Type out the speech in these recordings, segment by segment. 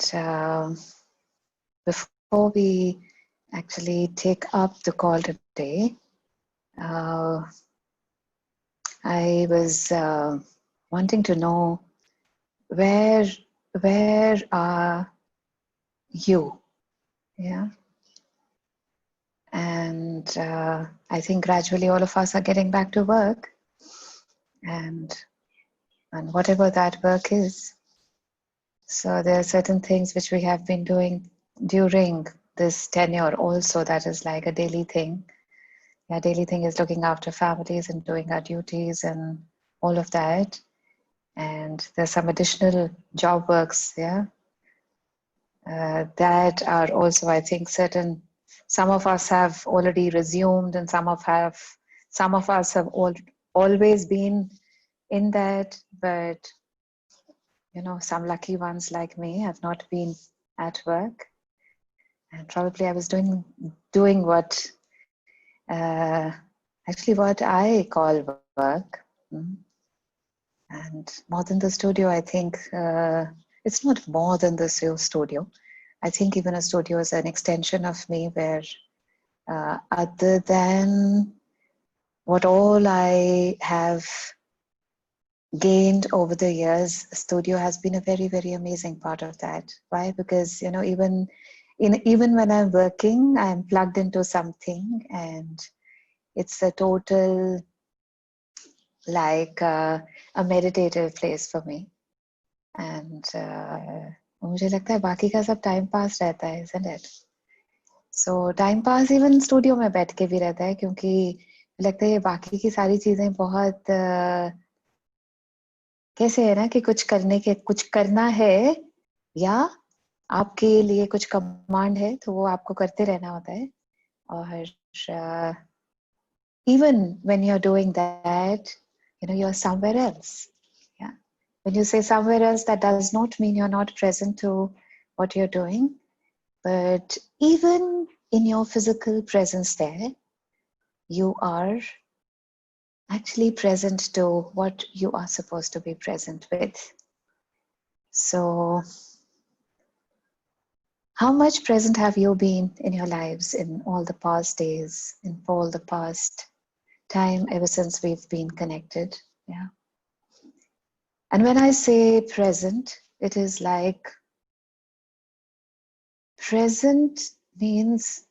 And before we actually take up the call today, I was wanting to know where are you? Yeah. And I think gradually all of us are getting back to work, and whatever that work is. So there are certain things which we have been doing during this tenure also, that is like a daily thing. Yeah, daily thing is looking after families and doing our duties and all of that. And there's some additional job works, yeah, that are also, I think, certain. Some of us have already resumed, and some of us have always been in that. But some lucky ones like me have not been at work, and probably I was doing what actually what I call work. And more than the studio, I think it's not more than the studio. I think even a studio is an extension of me, where other than what all I have gained over the years, studio has been a very, very amazing part of that. Why? Because even when I'm working, I'm plugged into something, and it's a total like a meditative place for me. And मुझे लगता है बाकी का सब time pass रहता है, isn't it? So time pass even studio में बैठ के भी रहता है, क्योंकि लगता है बाकी की सारी चीजें बहुत कैसे है ना कि कुछ करना है, या आपके लिए कुछ कमांड है, तो वो आपको करते रहना होता है. और even when you're doing that, you're somewhere else. Yeah. When you say somewhere else, that does not mean you're not present to what you're doing. But even in your physical presence there, you are actually present to what you are supposed to be present with. So, how much present have you been in your lives in all the past days, in all the past time ever since we've been connected? Yeah. And when I say present, it is like present means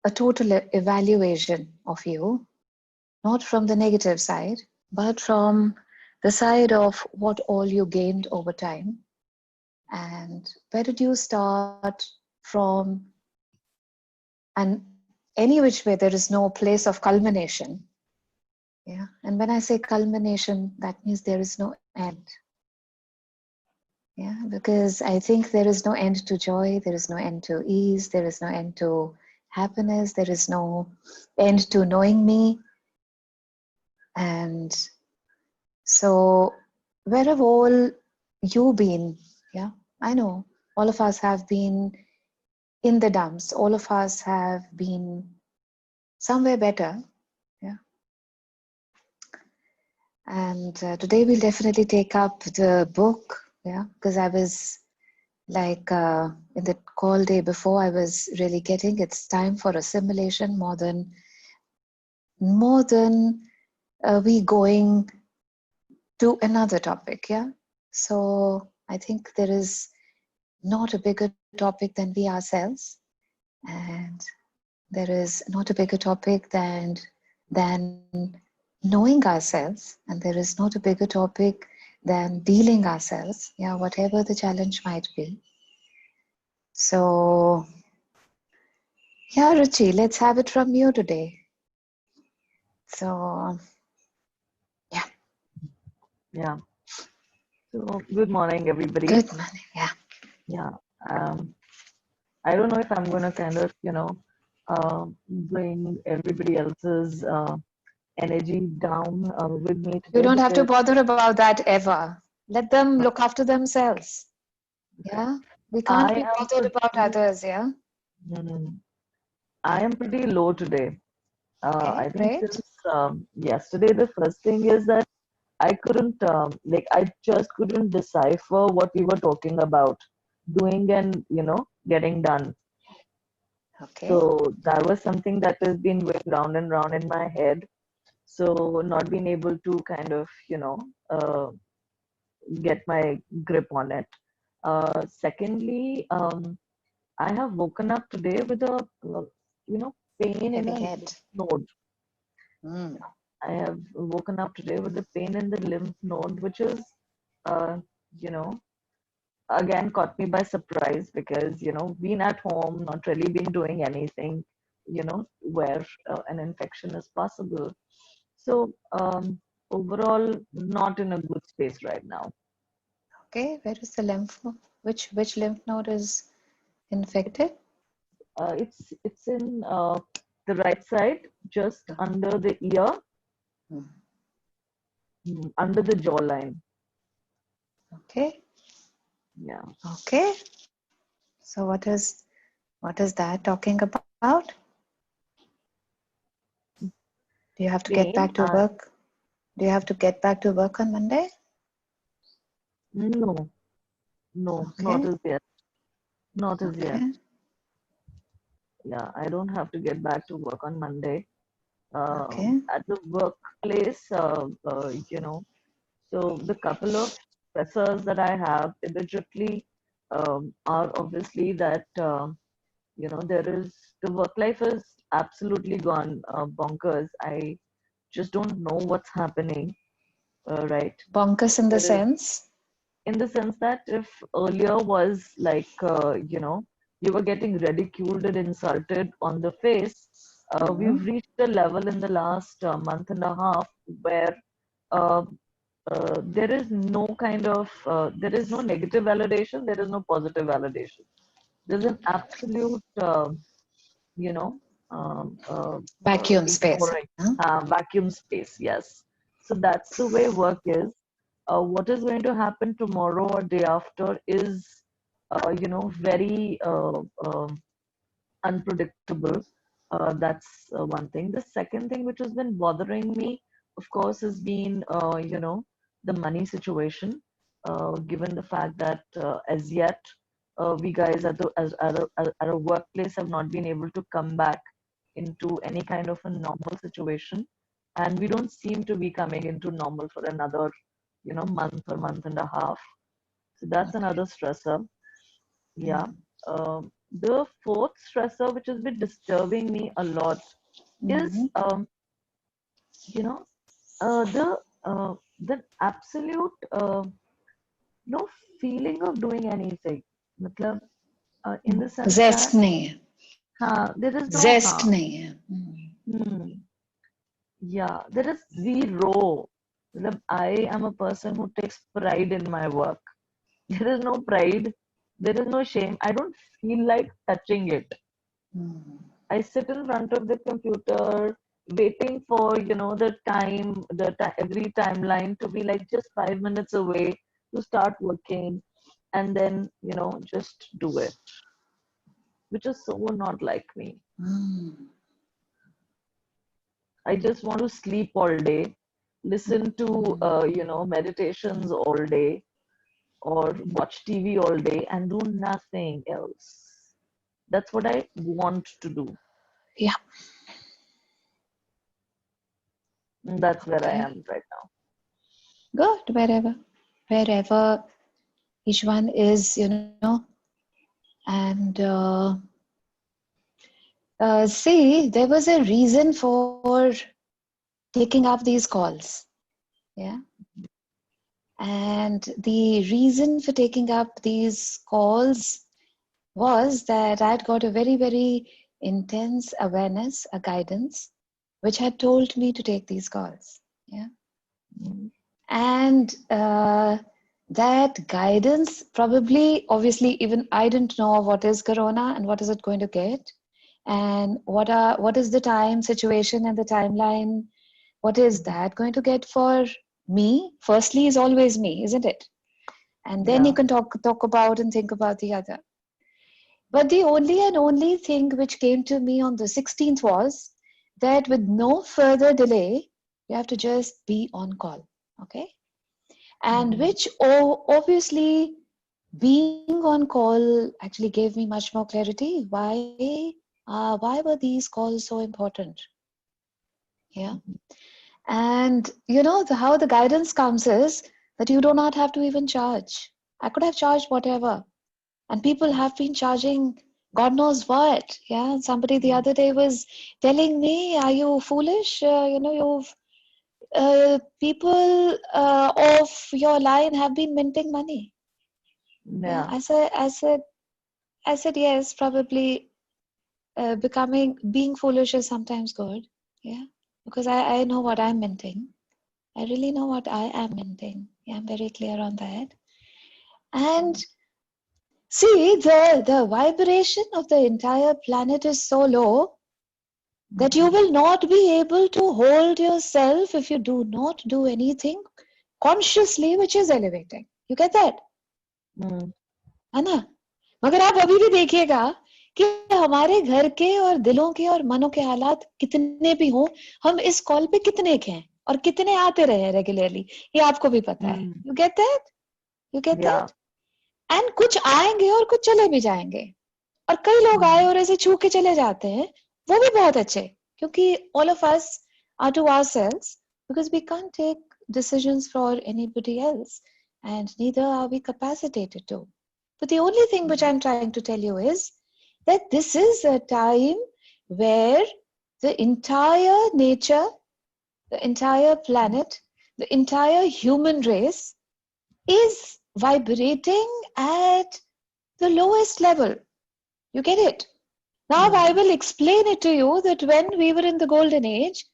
a total evaluation of you, not from the negative side, but from the side of what all you gained over time. And where did you start from? And any which way, there is no place of culmination. Yeah. And when I say culmination, that means there is no end. Yeah, because I think there is no end to joy, there is no end to ease, there is no end to happiness, there is no end to knowing me. And so where have all you been? Yeah, I know all of us have been in the dumps. All of us have been somewhere better. Yeah. And today we'll definitely take up the book. Yeah, because I was like in the call day before, I was really getting it's time for assimilation more than we going to another topic. Yeah. So I think there is not a bigger topic than we ourselves, and there is not a bigger topic than knowing ourselves, and there is not a bigger topic than dealing ourselves. Yeah, whatever the challenge might be. So, yeah, Ruchi, let's have it from you today. So, yeah. Yeah. So, good morning, everybody. Good morning. Yeah. Yeah. I don't know if I'm going to kind of, bring everybody else's energy down with me today. You don't have to bother about that ever. Let them look after themselves. Yeah. We can't be bothered about others. Yeah. I am pretty low today. Okay, I think great. since yesterday, the first thing is that I couldn't, I just couldn't decipher what we were talking about. doing and, getting done. Okay. So that was something that has been going round and round in my head. So not being able to kind of, get my grip on it. Secondly, I have woken up today with a, pain in Heavy a head. lymph node. Mm. I have woken up today with a pain in the lymph node, which is, uh, you know, again caught me by surprise because, been at home, not really been doing anything, where an infection is possible. So, overall, not in a good space right now. Okay. Where is the lymph node? Which lymph node is infected? It's in the right side, just under the ear, Mm. under the jawline. Okay. Yeah. Okay. So what is that talking about? Do you have to get Pain? back to work? Do you have to get back to work on Monday? No, no, not Okay. as yet. Not as yet. Okay. Yeah, I don't have to get back to work on Monday. Okay. At the workplace, so the couple of stressors that I have immediately are obviously that, there is the work life is absolutely gone bonkers. I just don't know what's happening, right? Bonkers in the There is, sense. in the sense that if earlier was like, you were getting ridiculed and insulted on the face, we've Mhm. reached a level in the last month and a half where uh, there is no kind of, there is no negative validation, there is no positive validation. There's an absolute, you know, Vacuum space. ignoring, Huh? vacuum space, yes. So that's the way work is. What is going to happen tomorrow or day after is, very unpredictable. That's one thing. The second thing which has been bothering me, of course, has been, the money situation. Given the fact that as yet we guys at a workplace have not been able to come back into any kind of a normal situation, and we don't seem to be coming into normal for another, month or month and a half. So that's Okay. another stressor. Yeah. Mm. The fourth stressor, which has been disturbing me a lot, is, Mhm. you know, uh, the the absolute no feeling of doing anything. मतलब, in the sense Zest that नहीं है. there is no Zest नहीं है. Mm. yeah, there is zero. मतलब, I am a person who takes pride in my work. There is no pride. There is no shame. I don't feel like touching it. Mm. I sit in front of the computer waiting for, the time, every timeline to be like just 5 minutes away to start working and then, just do it, which is so not like me. Mm. I just want to sleep all day, listen to, meditations all day or watch TV all day and do nothing else. That's what I want to do. Yeah. And that's where I Okay. am right now. Good. Wherever each one is, and see, there was a reason for taking up these calls. Yeah. And the reason for taking up these calls was that I'd got a very, very intense awareness, a guidance, which had told me to take these calls. Yeah. Mm. And that guidance probably, obviously, even I didn't know what is Corona and what is it going to get, and what is the time situation and the timeline. What is that going to get for me? Firstly, is always me, isn't it? And then you Yeah. can talk about and think about the other. But the only and only thing which came to me on the 16th was that with no further delay, you have to just be on call. Okay. And Mm. which obviously being on call actually gave me much more clarity. Why were these calls so important? Yeah. And how the guidance comes is that you do not have to even charge. I could have charged whatever. And people have been charging God knows what. Yeah. And somebody the other day was telling me, are you foolish? People of your line have been minting money. Yeah. Yeah. I said, yes, probably being foolish is sometimes good. Yeah. Because I know what I'm minting. I really know what I am minting. Yeah, I'm very clear on that. And see, the vibration of the entire planet is so low that you will not be able to hold yourself if you do not do anything consciously which is elevating. You get that? है ना? मगर आप अभी भी देखिएगा कि हमारे घर के और दिलों के और मनों के हालात कितने भी हों, हम इस कॉल पे कितने के हैं और कितने आते रहे रेगुलरली, ये आपको भी पता है. You get that? You get Yeah. that? And कुछ आएंगे और कुछ चले भी जाएंगे. और कई लोग आए और ऐसे छू के चले जाते हैं, वो भी बहुत अच्छे, क्योंकि all of us are to ourselves, because we can't take decisions for anybody else, and neither are we capacitated to. But the only thing which I'm trying to tell you is that this is a time where the entire nature, the entire planet, the entire human race is vibrating at the lowest level. You get it? Now I will explain it to you that when we were in the golden age,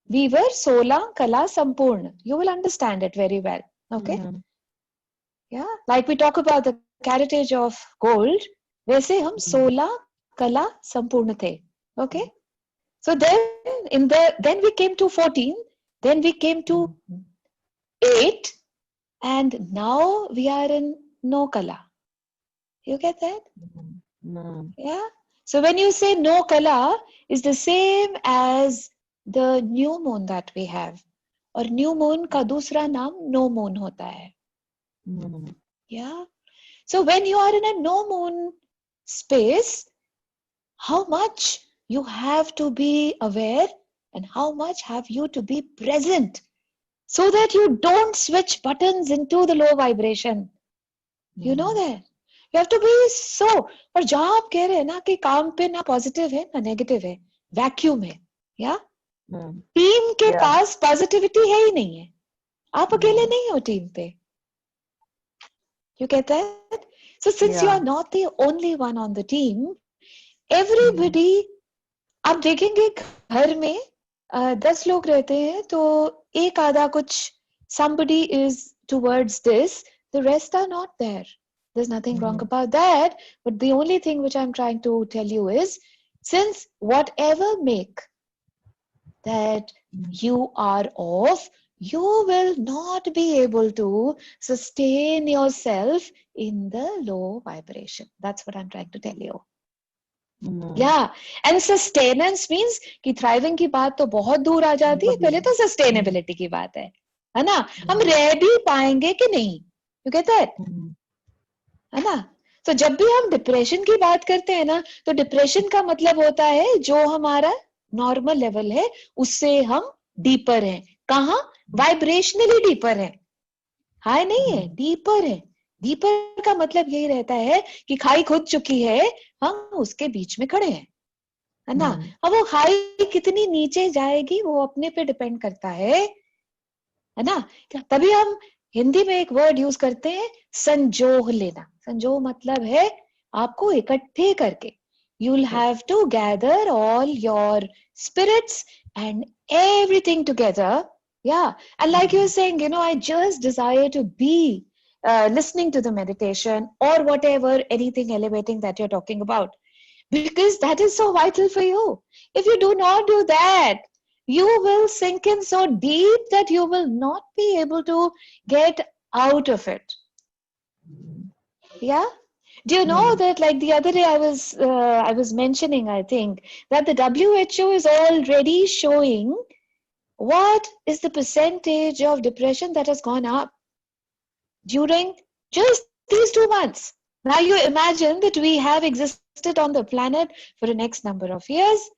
we were Sola Kala Sampurna. You will understand it very well. Okay? Yeah. Like we talk about the carriage of gold, वैसे हम 16 कला संपूर्ण थे. Okay? So then we came to 14, then we came to 8, and now we are in no kala. You get that? Yeah. So when you say no kala, is the same as the new moon that we have. और new moon का दूसरा नाम no moon होता है. Yeah. So when you are in a no moon space, how much you have to be aware and how much have you to be present so that you don't switch buttons into the low vibration. You know that? You have to be so. और जहां आप कह रहे हैं ना कि काम पे ना पॉजिटिव है ना नेगेटिव है, वैक्यूम है, या टीम के पास पॉजिटिविटी है ही नहीं है. आप अकेले नहीं हो टीम पे. You get that? So since you are not the only one on the team, everybody, आप देखेंगे घर में 10 लोग रहते हैं तो एक आधा कुछ, somebody is towards this, the rest are not there. There's nothing wrong about that, but the only thing which I'm trying to tell you is, since whatever make that you are off, you will not be able to sustain yourself in the low vibration. That's what I'm trying to tell you. Yeah, and sustenance means कि thriving की बात तो बहुत दूर आ जाती है, पहले तो sustainability की बात है ना? हम रह भी पाएंगे कि नहीं? You get that? है ना? तो जब भी हम डिप्रेशन की बात करते हैं ना, तो डिप्रेशन का मतलब होता है जो हमारा नॉर्मल लेवल है उससे हम डीपर हैं. कहाँ? वाइब्रेशनली डीपर है. हाई नहीं है, डीपर है. डीपर का मतलब यही रहता है कि खाई खुद चुकी है, हम उसके बीच में खड़े हैं, है ना? अब वो खाई कितनी नीचे जाएगी वो अपने पे डिपेंड करता है ना? तभी हम हिंदी में एक वर्ड यूज करते हैं, संजोग लेना. संजोग मतलब है आपको इकट्ठे करके. You'll have to gather all your spirits and everything together. Yeah. And like you were saying, I just desire to be listening to the meditation or whatever, anything elevating that you're talking about, because that is so vital for you. If you do not do that, you will sink in so deep that you will not be able to get out of it. Yeah. Do you know that, like the other day I was mentioning, I think, that the WHO is already showing what is the percentage of depression that has gone up during just these 2 months. Now you imagine that we have existed on the planet for the next number of years.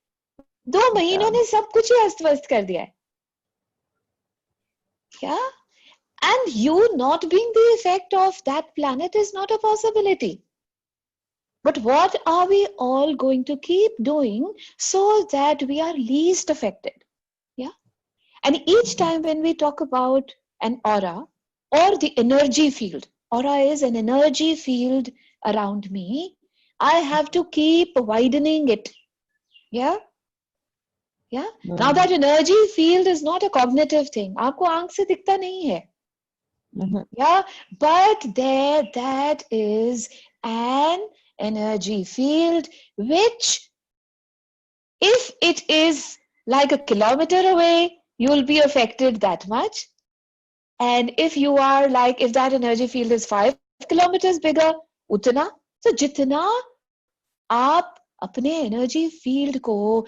2 महीनों Yeah. ने सब कुछ ही अस्त व्यस्त कर दिया है. Yeah, and you not being the effect of that planet is not a possibility. But what are we all going to keep doing so that we are least affected? Yeah. And each time when we talk about an aura or the energy field, aura is an energy field around me, I have to keep widening it. Yeah. Yeah. Now that energy field is not a cognitive thing. आपको आंख से दिखता नहीं है. Yeah, but there that is an energy field which, if it is like a kilometer away, you will be affected that much. And if you are like, if that energy field is 5 kilometers bigger, utna. So jitna आप अपने energy field को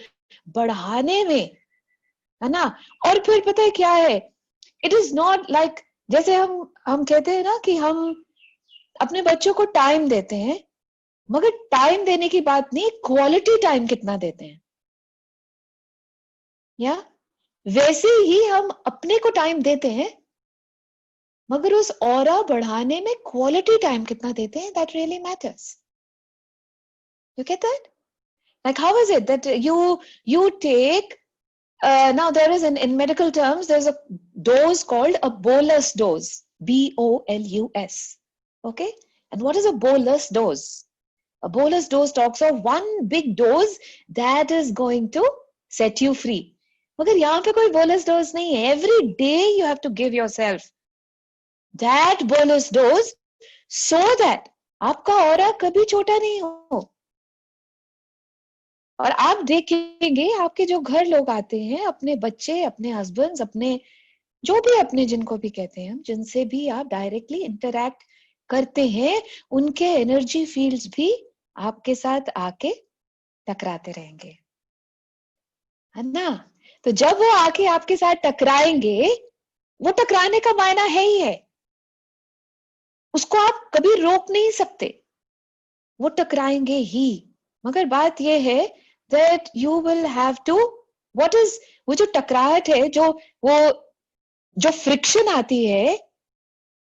बढ़ाने में, है ना? और फिर पता है क्या है? It is not like, जैसे हम कहते हैं ना कि हम अपने बच्चों को टाइम देते हैं, मगर टाइम देने की बात नहीं, क्वालिटी टाइम कितना देते हैं. या वैसे ही हम अपने को टाइम देते हैं, मगर उस ऑरा बढ़ाने में क्वालिटी टाइम कितना देते हैं, that really matters. You get that? Like how is it that you take now there is in medical terms there's a dose called a bolus dose, BOLUS. Okay, and what is a bolus dose? A bolus dose talks of one big dose that is going to set you free. मगर यहाँ पे कोई bolus dose नहीं है. Every day you have to give yourself that bolus dose so that आपका aura कभी छोटा नहीं हो. और आप देखेंगे आपके जो घर लोग आते हैं, अपने बच्चे, अपने हस्बैंड्स, अपने जो भी अपने जिनको भी कहते हैं, जिनसे भी आप डायरेक्टली इंटरैक्ट करते हैं, उनके एनर्जी फील्ड्स भी आपके साथ आके टकराते रहेंगे, है ना? तो जब वो आके आपके साथ टकराएंगे, वो टकराने का मायना है ही है, उसको आप कभी रोक नहीं सकते, वो टकराएंगे ही. मगर बात ये है that you will have to, what is, वो जो टकराहट है, जो फ्रिक्शन आती है,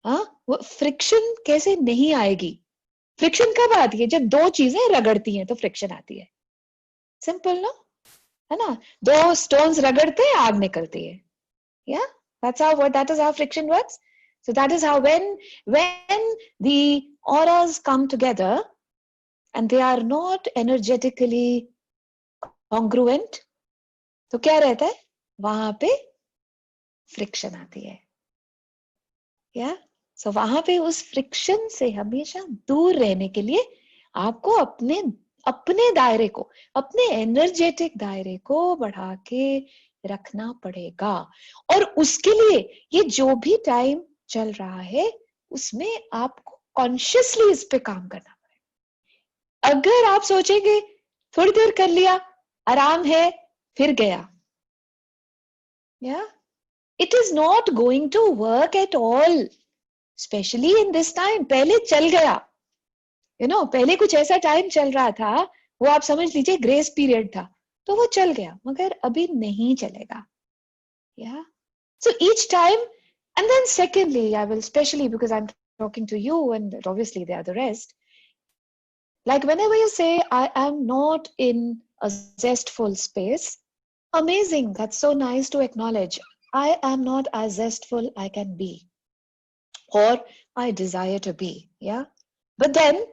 वो फ्रिक्शन कैसे नहीं आएगी? फ्रिक्शन कब आती है? जब दो चीजें रगड़ती हैं तो फ्रिक्शन आती है. सिंपल ना, है ना? दो स्टोन्स रगड़ते हैं, आग निकलती है. Yeah, that is how friction works. So that is how when the auras come together and they are not energetically congruent, तो क्या रहता है? वहां पे फ्रिक्शन आती है. या सो वहां पे उस फ्रिक्शन से हमेशा दूर रहने के लिए आपको अपने दायरे को, अपने एनर्जेटिक दायरे को बढ़ा के रखना पड़ेगा. और उसके लिए ये जो भी टाइम चल रहा है, उसमें आपको कॉन्शियसली इस पे काम करना पड़ेगा. अगर आप सोचेंगे थोड़ी देर कर लिया, आराम है, फिर गया, या it is not going to work at all, especially in this time. पहले चल गया, पहले कुछ ऐसा टाइम चल रहा था, वो आप समझ लीजिए ग्रेस पीरियड था, तो वो चल गया, मगर अभी नहीं चलेगा. Yeah, so each time, and then secondly, I will, especially because I'm talking to you and obviously there are the rest, like whenever you say I am not in a zestful space, amazing, that's so nice to acknowledge. I am not as zestful I can be, or I desire to be. Yeah, but then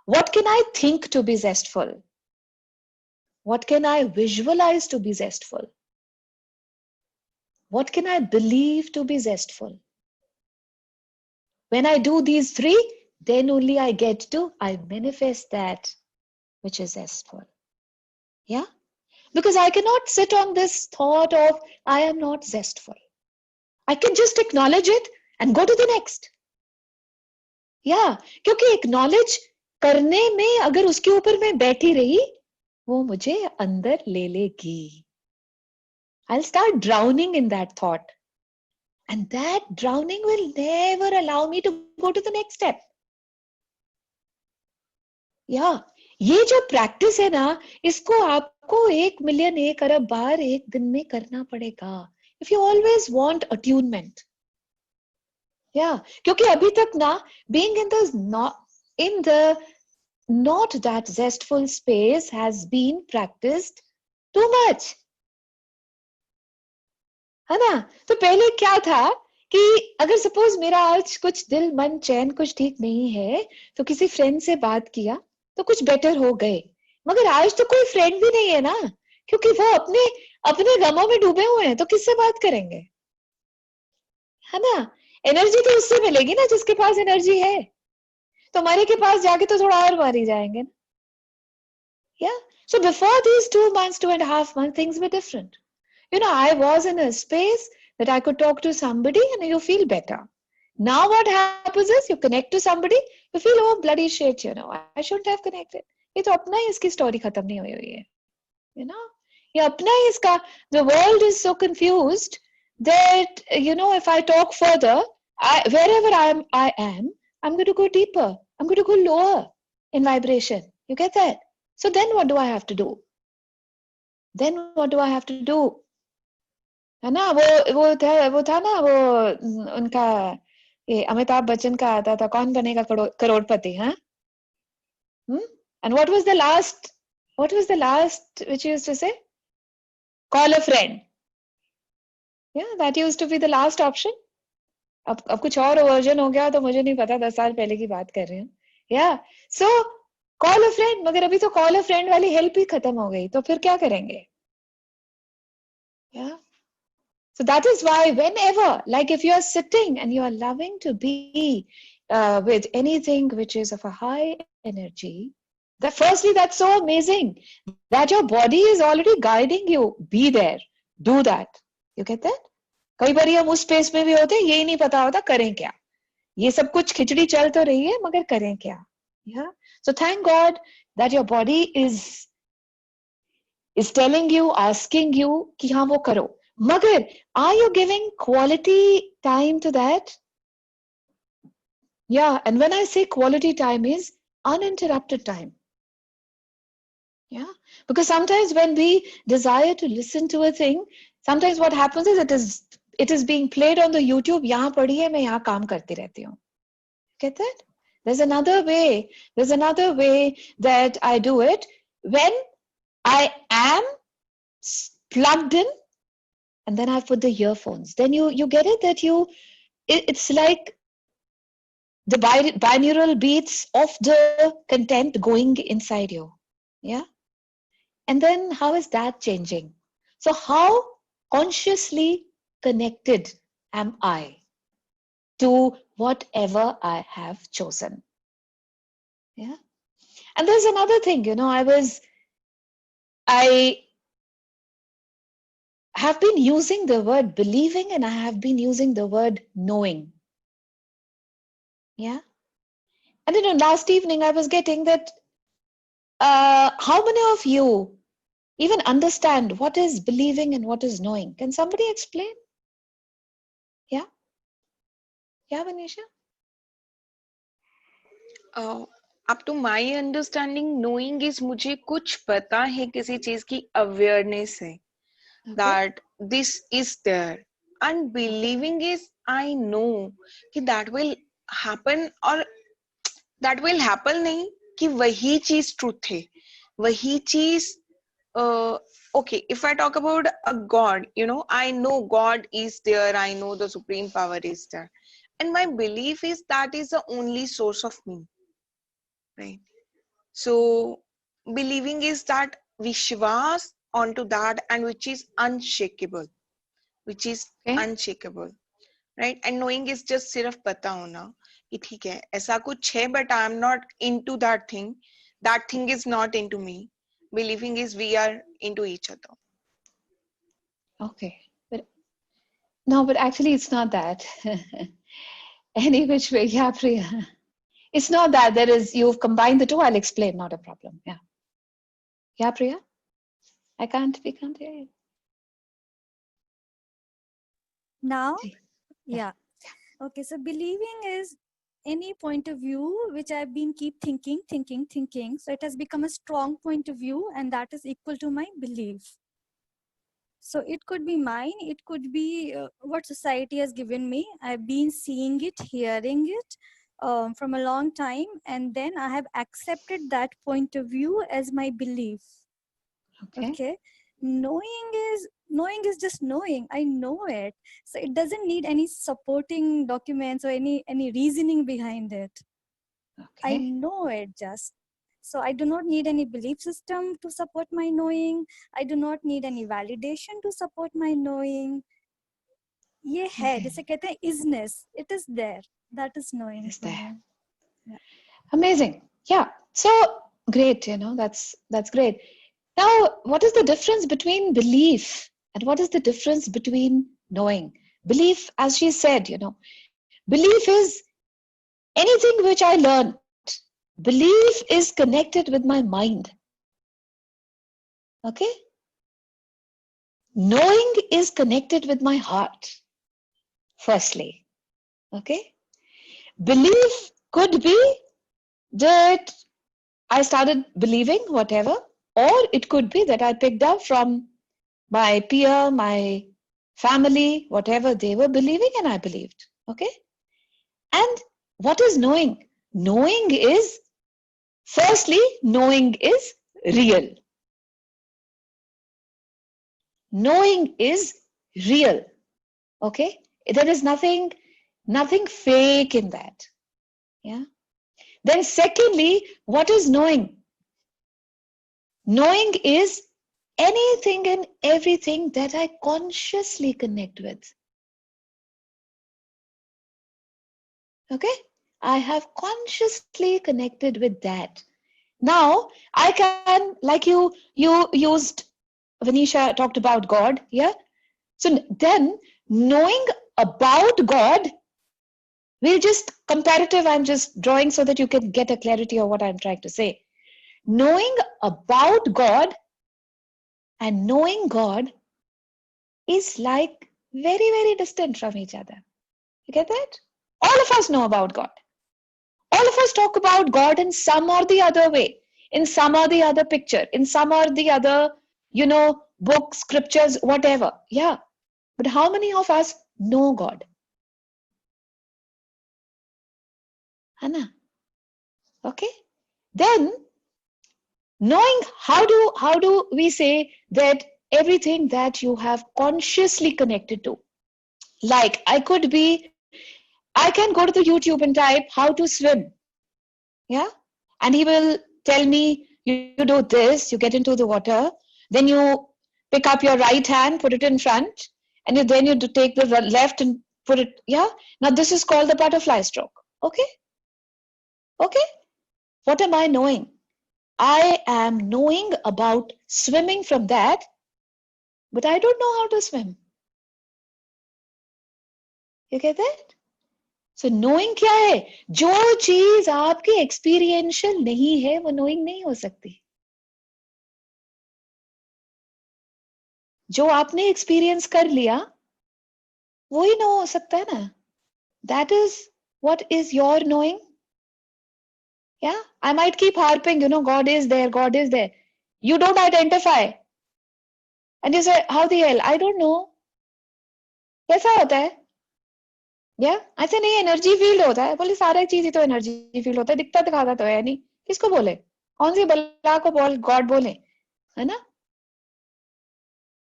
what can I think to be zestful? What can I visualize to be zestful? What can I believe to be zestful? When I do these three, then only I manifest that which is zestful. Yeah, because I cannot sit on this thought of I am not zestful. I can just acknowledge it and go to the next. Yeah, क्योंकि acknowledge करने में अगर उसके ऊपर मैं बैठी रही, वो मुझे अंदर ले लेगी. I'll start drowning in that thought, and that drowning will never allow me to go to the next step. या ये जो प्रैक्टिस है ना, इसको आपको 1 मिलियन 1 अरब बार एक दिन में करना पड़ेगा if you always want attunement. या क्योंकि अभी तक ना being in the not that zestful space has been practiced too much, है ना? तो पहले क्या था कि अगर सपोज मेरा आज कुछ दिल मन चैन कुछ ठीक नहीं है, तो किसी फ्रेंड से बात किया तो कुछ बेटर हो गए। मगर आज तो कोई फ्रेंड भी नहीं है ना, क्योंकि वो अपने अपने गमों में डूबे हुए हैं, तो किससे बात करेंगे, है ना? एनर्जी तो उससे मिलेगी ना जिसके पास एनर्जी है। तो हमारे के पास जाके तो थोड़ा और मारी जाएंगे ना। Yeah. So before these 2 months, 2.5 months, things were different. I was in a space that I could talk to somebody and you feel better. Now what happens is you connect to somebody, you feel, oh bloody shit, I shouldn't have connected. ये तो अपना ही इसकी story खत्म नहीं हुई है, ये अपना ही इसका, the world is so confused that, if I talk further, wherever I am, I'm going to go deeper. I'm going to go lower in vibration. You get that? So then what do I have to do? Then what do I have to do? है ना, वो था ना, वो उनका, ये अमिताभ बच्चन का आता था, कौन बनेगा करोड़पति, हाँ? And what was the last which you used to say? Call a friend. Yeah, that used to be the last option. अब कुछ और वर्जन हो गया तो मुझे नहीं पता, 10 साल पहले की बात कर रही हूँ। Yeah, so call a friend, मगर अभी तो call a friend वाली हेल्प ही खत्म हो गई, तो फिर क्या करेंगे? Yeah. So that is why whenever, like if you are sitting and you are loving to be with anything which is of a high energy, that firstly, that's so amazing that your body is already guiding you. Be there, do that. You get that? कई बार हम उस space में भी होते हैं, यही नहीं पता होता करें क्या, ये सब कुछ खिचड़ी चल तो रही है मगर करें क्या? Yeah. So thank God that your body is telling you, asking you कि हाँ वो करो, मगर are you giving quality time to that? Yeah, and when I say quality time is uninterrupted time. Yeah, because sometimes when we desire to listen to a thing, sometimes what happens is it is being played on the YouTube. यहाँ पड़ी है, मैं यहाँ काम करती रहती हूँ. Get that? There's another way that I do it when I am plugged in, and then I put the earphones. Then you get it that it's like the binaural beats of the content going inside you. Yeah. And then how is that changing? So how consciously connected am I to whatever I have chosen? Yeah. And there's another thing, I have been using the word believing and I have been using the word knowing. Yeah. And last evening I was getting that how many of you even understand what is believing and what is knowing? Can somebody explain? Yeah? Yeah, Manisha? Up to my understanding, knowing is मुझे कुछ पता है किसी चीज की awareness है, that this is there, and believing is I know कि that will happen, or that will happen नहीं कि वही चीज truth है, वही चीज okay, if I talk about a God, I know God is there, I know the supreme power is there, and my belief is that is the only source of me, right? So believing is that vishwas onto that, and which is unshakable, right? And knowing is just सिर्फ पता होना कि ठीक है ऐसा कुछ है, but I am not into that thing is not into me. Believing is we are into each other. Okay. But actually it's not that. Any which way, yeah, Priya. It's not that you've combined the two. I'll explain, not a problem. Yeah. Yeah, Priya? We can't hear you. Now? Okay. Yeah. Okay, so believing is any point of view which I've been keep thinking. So it has become a strong point of view, and that is equal to my belief. So it could be mine, it could be what society has given me. I've been seeing it, hearing it from a long time, and then I have accepted that point of view as my belief. Okay. Knowing is just knowing. I know it. So it doesn't need any supporting documents or any reasoning behind it. I know it just. So I do not need any belief system to support my knowing. I do not need any validation to support my knowing. ये है, जैसे कहते हैं isness. It is there. That is knowing. Is there. Yeah. Amazing. Yeah. So great, that's great. Now, what is the difference between belief and what is the difference between knowing? Belief, as she said, belief is anything which I learned. Belief is connected with my mind. Okay? Knowing is connected with my heart, firstly. Okay? Belief could be that I started believing whatever, or it could be that I picked up from my peer, my family, whatever they were believing, and I believed. Okay? And what is knowing? Knowing is, firstly, knowing is real. Knowing is real. Okay? There is nothing fake in that. Yeah? Then secondly, what is knowing? Knowing is anything and everything that I consciously connect with. Okay? I have consciously connected with that. Now, I can, like you used, Vanisha talked about God, yeah? So then, knowing about God, we'll just comparative, I'm just drawing so that you can get a clarity of what I'm trying to say. Knowing about God and knowing God is like very, very distant from each other. You get that? All of us know about God. All of us talk about God in some or the other way, in some or the other picture, in some or the other, books, scriptures, whatever. Yeah. But how many of us know God? Hannah. Okay. Then, knowing, how do we say that everything that you have consciously connected to, like I can go to the YouTube and type how to swim, yeah, and he will tell me, you do this, you get into the water, then you pick up your right hand, put it in front, and then you take the left and put it, yeah. Now this is called the butterfly stroke. Okay. What am I knowing? I am knowing about swimming from that, but I don't know how to swim. You get that? So knowing क्या है? जो चीज आपकी experiential नहीं है, वो knowing नहीं हो सकती. जो आपने एक्सपीरियंस कर लिया, वो ही know हो सकता है ना. That is what is your knowing. Yeah, I might keep harping, God is there, God is there. You don't identify. And you say, how the hell? I don't know. कैसा होता है? ऐसे नहीं, एनर्जी फील्ड होता है. बोले सारा चीज ही तो एनर्जी फील्ड होता है, दिखता दिखाता तो है नहीं. किसको बोले? कौन सी बल्ला को गॉड बोले, है ना?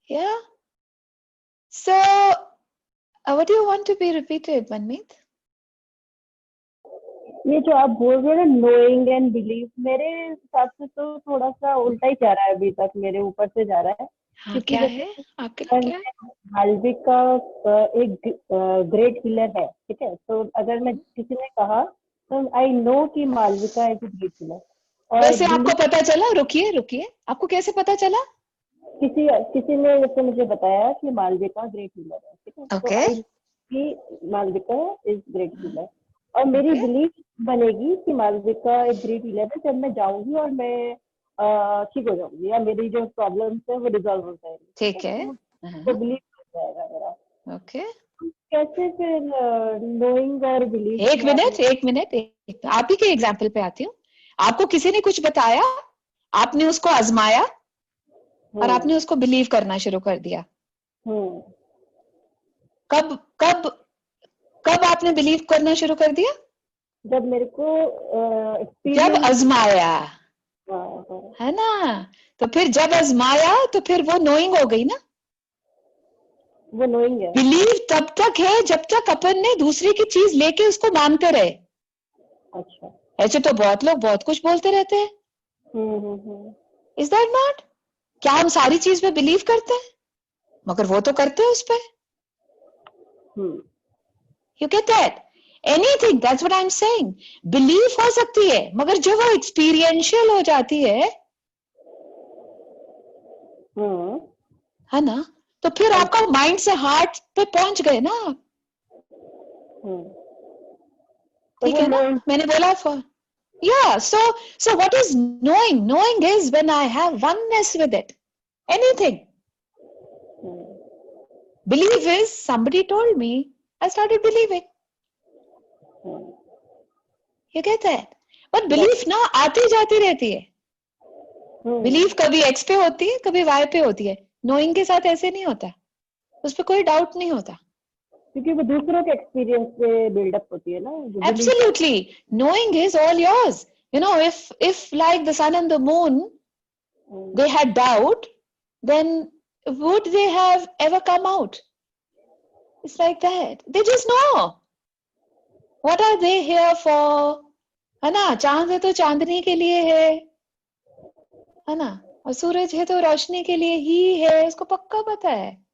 Yeah. So, what do you want to be repeated, Manmeet? ये जो आप बोल रहे हैं ना, नोइंग एंड बिलीव, मेरे हिसाब से तो थोड़ा सा उल्टा ही जा रहा है. अभी तक मेरे ऊपर से जा रहा है. हाँ, क्या है आपके लिए? क्या है? मालविका एक ग्रेट हीलर है, ठीक है. तो अगर मैं किसी ने कहा तो आई नो कि मालविका इज ग्रेट हीलर. और कैसे आपको पता चला? रुकिए, आपको कैसे पता चला? किसी ने जैसे मुझे बताया कि मालविका ग्रेट हीलर है, ठीक है. Okay. कि मालविका इज ग्रेट हीलर, और मेरी बिलीफ बनेगी कि मालविका एक ग्रेट हीलर है जब मैं जाऊंगी और मैं ठीक हो जाऊंगी, या मेरी जो प्रॉब्लम्स है वो रिजॉल्व हो जाएगी. ठीक है. तो बिलीव हो जाएगा मेरा. Okay. कैसे फिर नोइंग और बिलीव? एक मिनट, आप ही के एग्जाम्पल पे आती हूँ। आपको किसी ने कुछ बताया, आपने उसको आजमाया और आपने उसको बिलीव करना शुरू कर दिया। कब कब कब आपने बिलीव करना शुरू कर दिया? जब मेरे को जब एक्सपीरियंस, आजमाया, है ना? तो फिर जब आजमाया तो फिर वो नोइंग हो गई ना। वो नोइंग है। बिलीव तब तक है जब तक अपन ने दूसरे की चीज लेके उसको मानते रहे। अच्छा। ऐसे तो बहुत लोग बहुत कुछ बोलते रहते हैं। Is that not? क्या हम सारी चीज पे बिलीव करते हैं? मगर वो तो करते हैं उस पे। You get that? Anything, that's what I am saying. Belief हो सकती है, मगर जब वो एक्सपीरियंशियल हो जाती है ना, तो फिर आपका माइंड से हार्ट पे पहुंच गए ना आप। ठीक है ना? मैंने बोला for yeah, so what is knowing? Knowing is when I have oneness with it. Anything. Belief is somebody told me, I started believing. You get that? But belief ना आती जाती रहती है। बिलीफ कभी एक्स पे होती है, कभी वाई पे होती है। नोइंग के साथ ऐसे नहीं होता, उस पर कोई डाउट नहीं होता। क्योंकि वो दूसरों के एक्सपीरियंस से बिल्डअप होती है ना। Absolutely, knowing is all yours. You know, if like the sun and the moon, they had doubt, then would they have ever come out? It's like that. They just know. What are they here for? है ना? चांद है तो चांदनी के लिए है ना? और सूरज है तो रोशनी के लिए ही है, उसको पक्का पता है।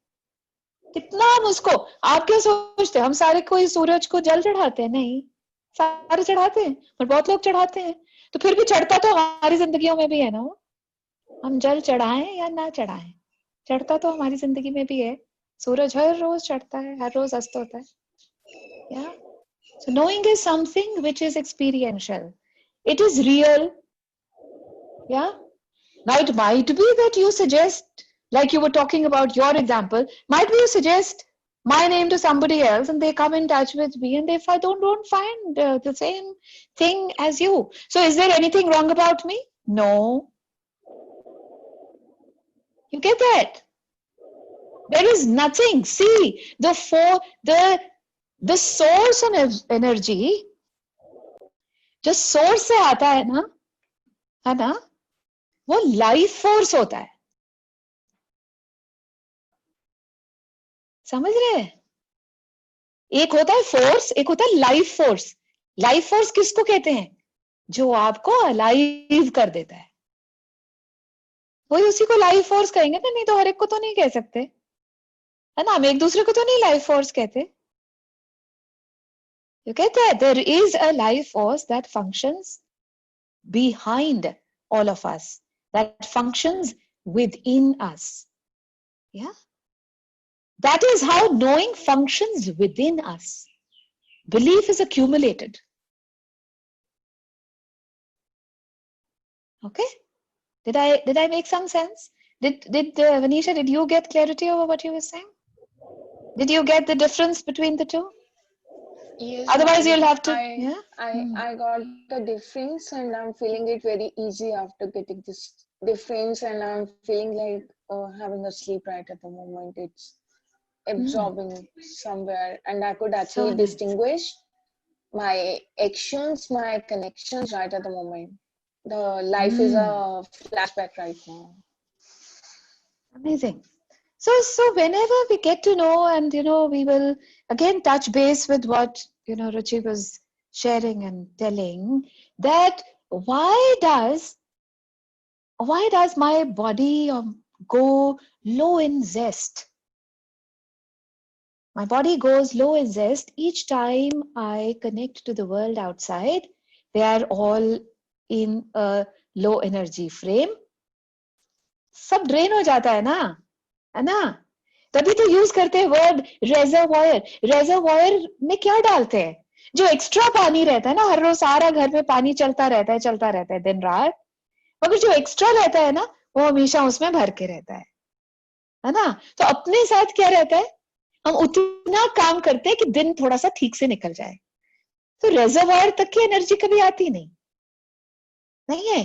कितना हम उसको, आप क्या सोचते हैं हम सारे कोई सूरज को जल चढ़ाते हैं? नहीं, सारे चढ़ाते हैं, पर बहुत लोग चढ़ाते हैं। तो फिर भी चढ़ता तो हमारी जिंदगियों में भी है ना वो। हम जल चढ़ाएं या ना चढ़ाएं, चढ़ता तो हमारी जिंदगी में भी है। सूरज हर रोज चढ़ता है, हर रोज अस्त होता है। Yeah. So knowing is something which is experiential. It is real. Yeah. Now it might be that you suggest, like you were talking about your example, might be you suggest my name to somebody else and they come in touch with me and if I don't find the same thing as you. So is there anything wrong about me? No. You get that? There is nothing. See, the source of energy, जो source से आता है ना, वो life force होता है। समझ रहे हैं? एक होता है फोर्स, एक होता है लाइफ फोर्स। लाइफ फोर्स किसको कहते हैं? जो आपको अलाइव कर देता है, वही उसी को लाइफ फोर्स कहेंगे ना। नहीं तो हर एक को तो नहीं कह सकते, है ना? हम एक दूसरे को तो नहीं लाइफ फोर्स कहते। You get that? There is a life force that functions behind all of us, that functions within us. Yeah? That is how knowing functions within us. Belief is accumulated. Okay? Did I make some sense? Did Vanisha, did you get clarity over what you were saying? Did you get the difference between the two? Yes, Otherwise, you'll have to. I got the difference, and I'm feeling it very easy after getting this difference, and I'm feeling like having a sleep right at the moment. It's absorbing somewhere, and I could actually distinguish my actions, my connections right at the moment. The life is a flashback right now. Amazing. So whenever we get to know, and we will again touch base with what Ruchi was sharing and telling, that why does my body go low in zest? My body goes low in zest each time I connect to the world outside. They are all in a low energy frame. सब drain हो जाता है ना? तभी तो use करते हैं word reservoir. Reservoir में क्या डालते हैं? जो एक्स्ट्रा पानी रहता है ना, हर रोज सारा घर में पानी चलता रहता है दिन रात, मगर जो एक्स्ट्रा रहता है ना, वो हमेशा उसमें भर के रहता है ना? तो अपने साथ क्या रहता है? हम उतना काम करते हैं कि दिन थोड़ा सा ठीक से निकल जाए, तो रेजर्वायर तक की एनर्जी कभी आती नहीं है।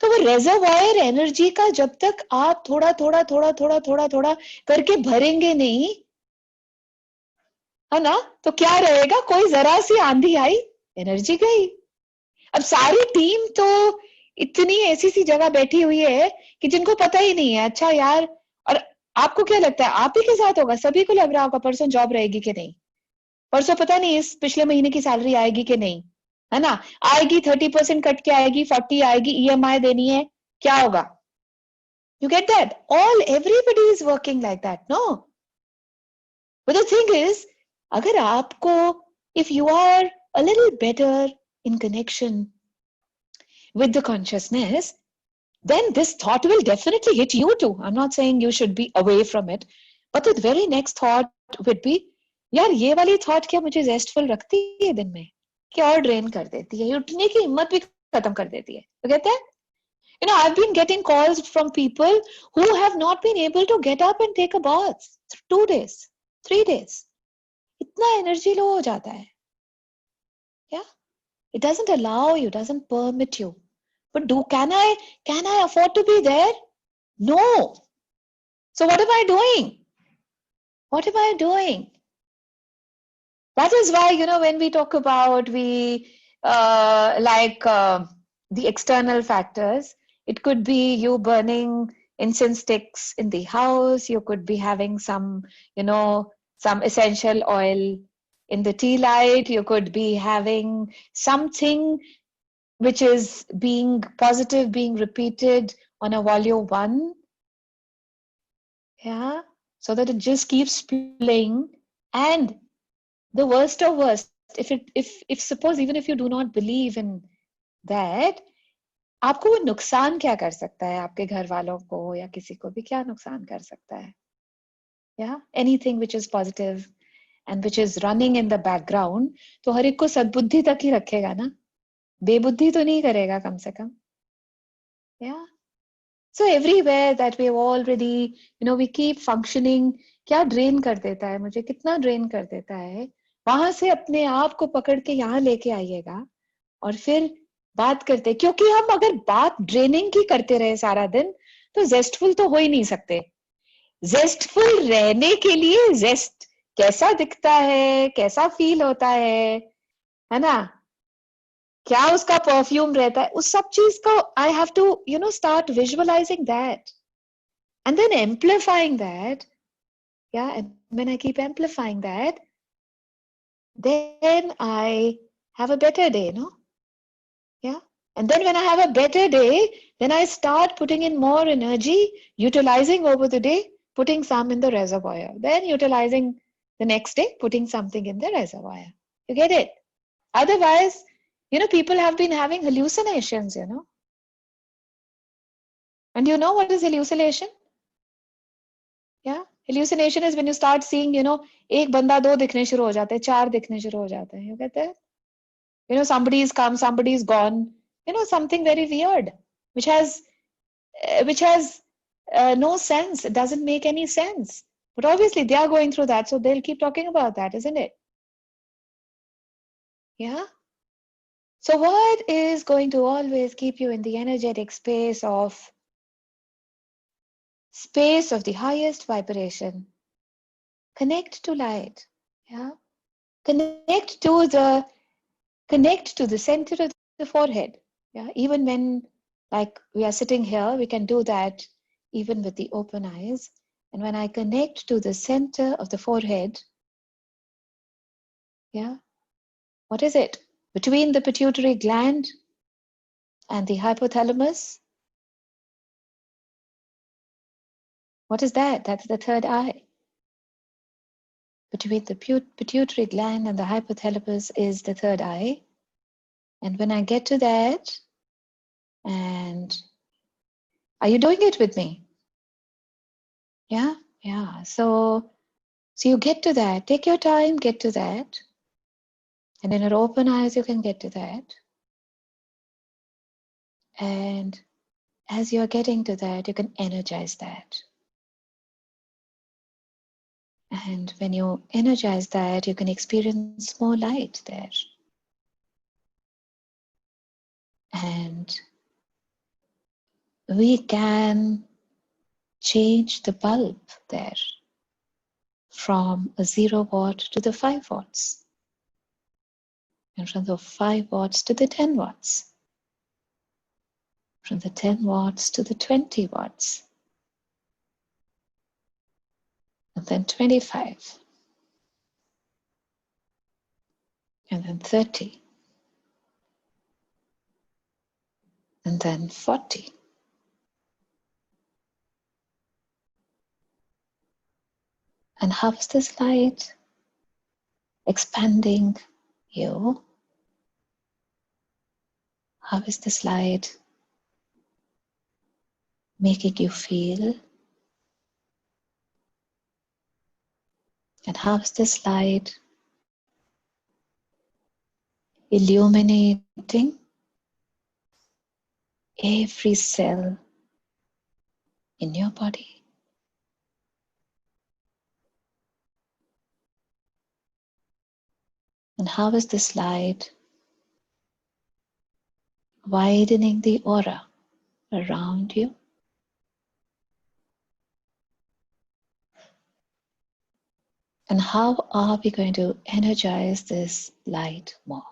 तो वो रेजर्वायर एनर्जी का जब तक आप थोड़ा थोड़ा थोड़ा थोड़ा थोड़ा थोड़ा करके भरेंगे नहीं, है ना, तो क्या रहेगा, कोई जरा सी आंधी आई, एनर्जी गई। अब सारी टीम तो इतनी ऐसी सी जगह बैठी हुई है कि जिनको पता ही नहीं है, अच्छा यार, और आपको क्या लगता है आप ही के साथ होगा, सभी को लग रहा होगा परसों जॉब रहेगी कि नहीं, परसों पता नहीं इस पिछले महीने की सैलरी आएगी कि नहीं, है ना, आएगी 30% कट के आएगी, 40 आएगी, ईएमआई देनी है, क्या होगा? You get that? Everybody is working like that, no? But the thing is, अगर आपको, if you are a little better in connection with the consciousness, then this thought will definitely hit you too. I'm not saying you should be away from it, but the very next thought would be, यार ये वाली thought क्या मुझे जेस्टफुल रखती है दिन में, क्या और ड्रेन कर देती है, उठने की हिम्मत भी खत्म कर देती है, तो कहते हैं, you know, I've been getting calls from people who have not been able to get up and take a bath 2 days, 3 days. इतना एनर्जी लो हो जाता है, yeah, it doesn't allow you, doesn't permit you. But can I afford to be there? No. So what am I doing? What am I doing? That is why, you know, when we talk about the external factors, it could be you burning incense sticks in the house, you could be having some, you know, some essential oil in the tea light, you could be having something which is being positive, being repeated on a volume 1, yeah, so that it just keeps playing. And the worst of worst, if suppose even if you do not believe in that, आपको वो नुकसान क्या कर सकता है, आपके घर वालों को या किसी को भी क्या नुकसान कर सकता है, yeah, anything which is positive and which is running in the background, तो हर एक को सद्बुद्धि तक ही रखेगा ना, बेबुद्धि तो नहीं करेगा कम से कम, yeah. So everywhere that we've already, you know, we keep functioning, क्या ड्रेन कर देता है मुझे, कितना ड्रेन कर देता है, वहां से अपने आप को पकड़ के यहाँ लेके आइएगा और फिर बात करते, क्योंकि हम अगर बात ड्रेनिंग की करते रहे सारा दिन तो जेस्टफुल तो हो ही नहीं सकते। जेस्टफुल रहने के लिए जेस्ट कैसा दिखता है, कैसा फील होता है ना, क्या उसका परफ्यूम रहता है, उस सब चीज को I have to, you know, start visualising that and then amplifying that, yeah, and when I keep amplifying that, then I have a better day, no? Yeah. And then when I have a better day, then I start putting in more energy, utilizing over the day, putting some in the reservoir, then utilizing the next day, putting something in the reservoir. You get it? Otherwise, you know, people have been having hallucinations, you know. And you know what is hallucination? Yeah, hallucination is when you start seeing, you know, एक बंदा दो दिखने शुरू हो जाते हैं, चार दिखने शुरू हो जाते हैं, you get that? You know, somebody is come, somebody is gone, you know, something very weird, which has no sense. It doesn't make any sense. But obviously they are going through that, so they'll keep talking about that, isn't it? Yeah. So what is going to always keep you in the energetic space of the highest vibration? Connect to light. Yeah. Connect to the center of the forehead. Yeah. Even when, like, we are sitting here, we can do that even with the open eyes. And when I connect to the center of the forehead, yeah, what is it? Between the pituitary gland and the hypothalamus. What is that? That's the third eye. Between the pituitary gland and the hypothalamus is the third eye. And when I get to that, and are you doing it with me? Yeah, yeah. So you get to that. Take your time, get to that. And in your open eyes, you can get to that. And as you're getting to that, you can energize that. And when you energize that, you can experience more light there. And we can change the bulb there from a 0 watt to the 5 watts, and from the 5 watts to the 10 watts, from the 10 watts to the 20 watts, and then 25, and then 30, and then 40. And how is this light expanding you? How is this light making you feel? And how is this light illuminating every cell in your body? And how is this light widening the aura around you? And how are we going to energize this light more?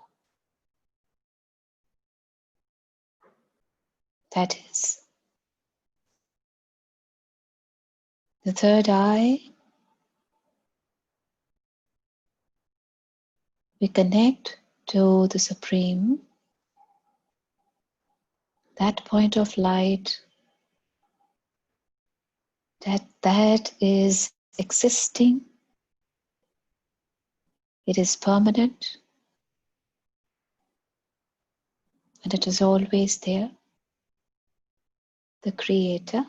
That is the third eye. We connect to the Supreme, that point of light that is existing. It is permanent, and it is always there. The Creator,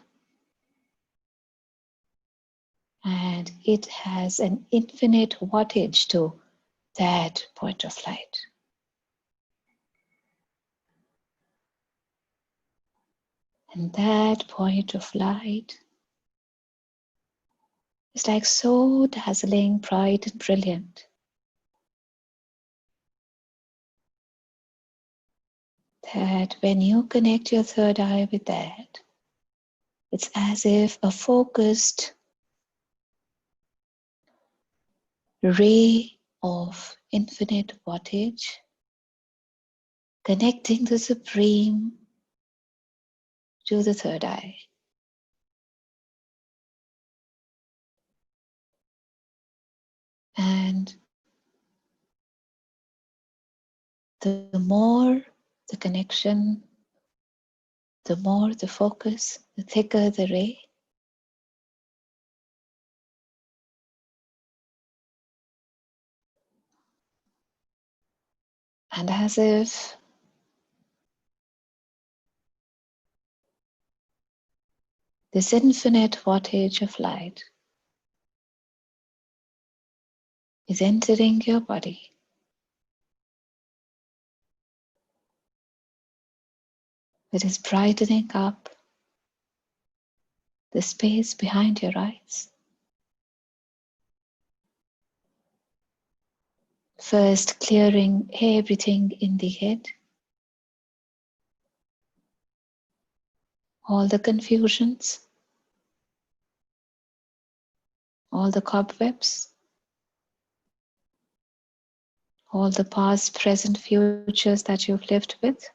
and it has an infinite wattage to that point of light. And that point of light is like so dazzling, bright, and brilliant that when you connect your third eye with that, it's as if a focused ray of infinite wattage connecting the Supreme to the third eye. And the more the connection, the more the focus, the thicker the ray. And as if this infinite wattage of light is entering your body, it is brightening up the space behind your eyes. First, clearing everything in the head, all the confusions, all the cobwebs, all the past, present, futures that you've lived with.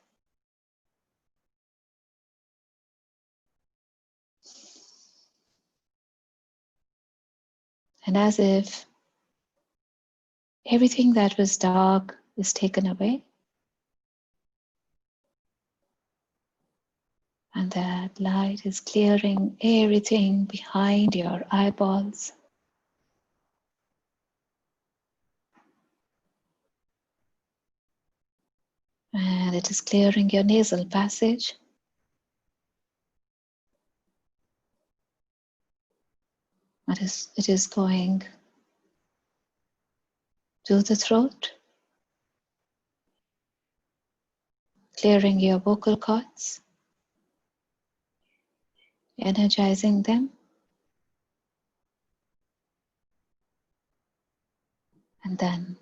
And as if everything that was dark is taken away, and that light is clearing everything behind your eyeballs. And it is clearing your nasal passage. It is going to the throat, clearing your vocal cords, energizing them. And then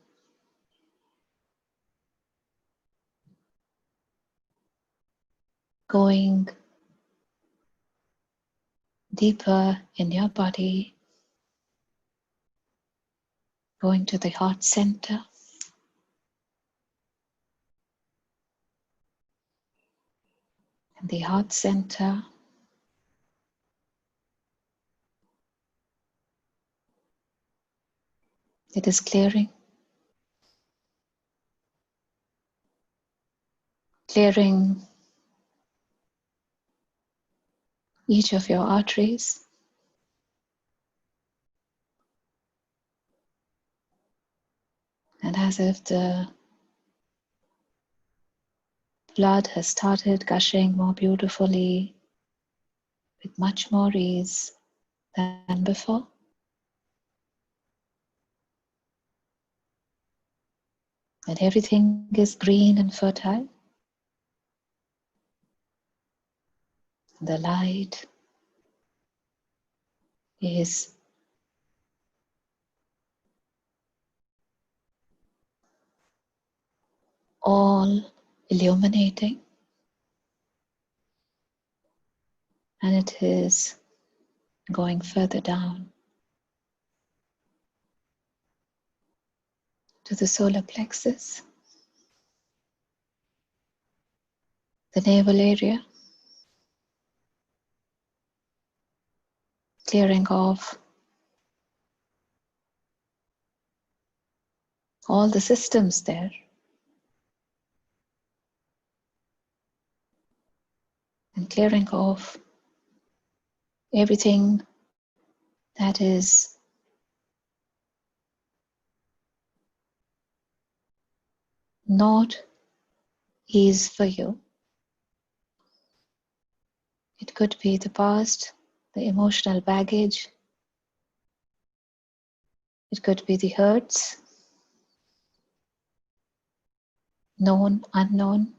going deeper in your body, going to the heart center. And the heart center it is clearing each of your arteries, and as if the blood has started gushing more beautifully with much more ease than before. And everything is green and fertile. The light is all illuminating, and it is going further down to the solar plexus, the navel area, clearing off all the systems there, and clearing off everything that is not ease for you. It could be the past, the emotional baggage. It could be the hurts, known, unknown.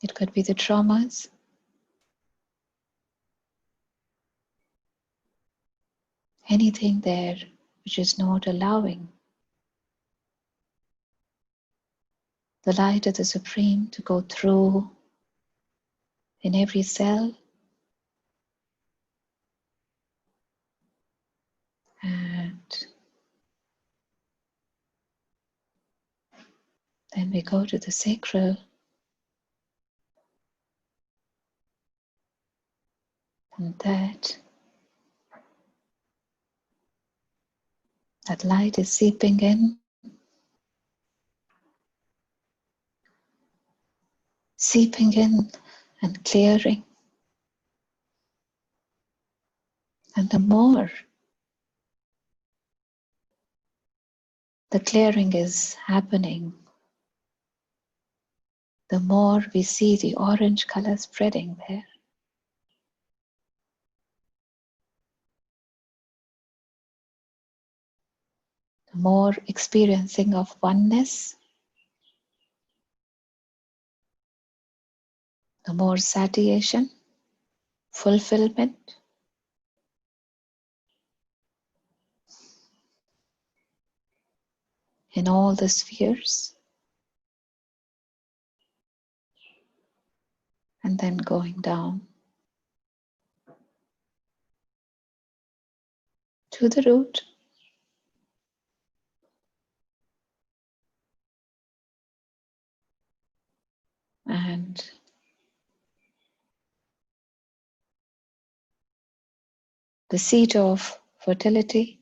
It could be the traumas. Anything there which is not allowing the light of the Supreme to go through in every cell, and then we go to the sacral, and that light is seeping in, and clearing. And the more the clearing is happening, the more we see the orange color spreading there. The more experiencing of oneness, the more satiation, fulfillment, in all the spheres, and then going down to the root, and the seat of fertility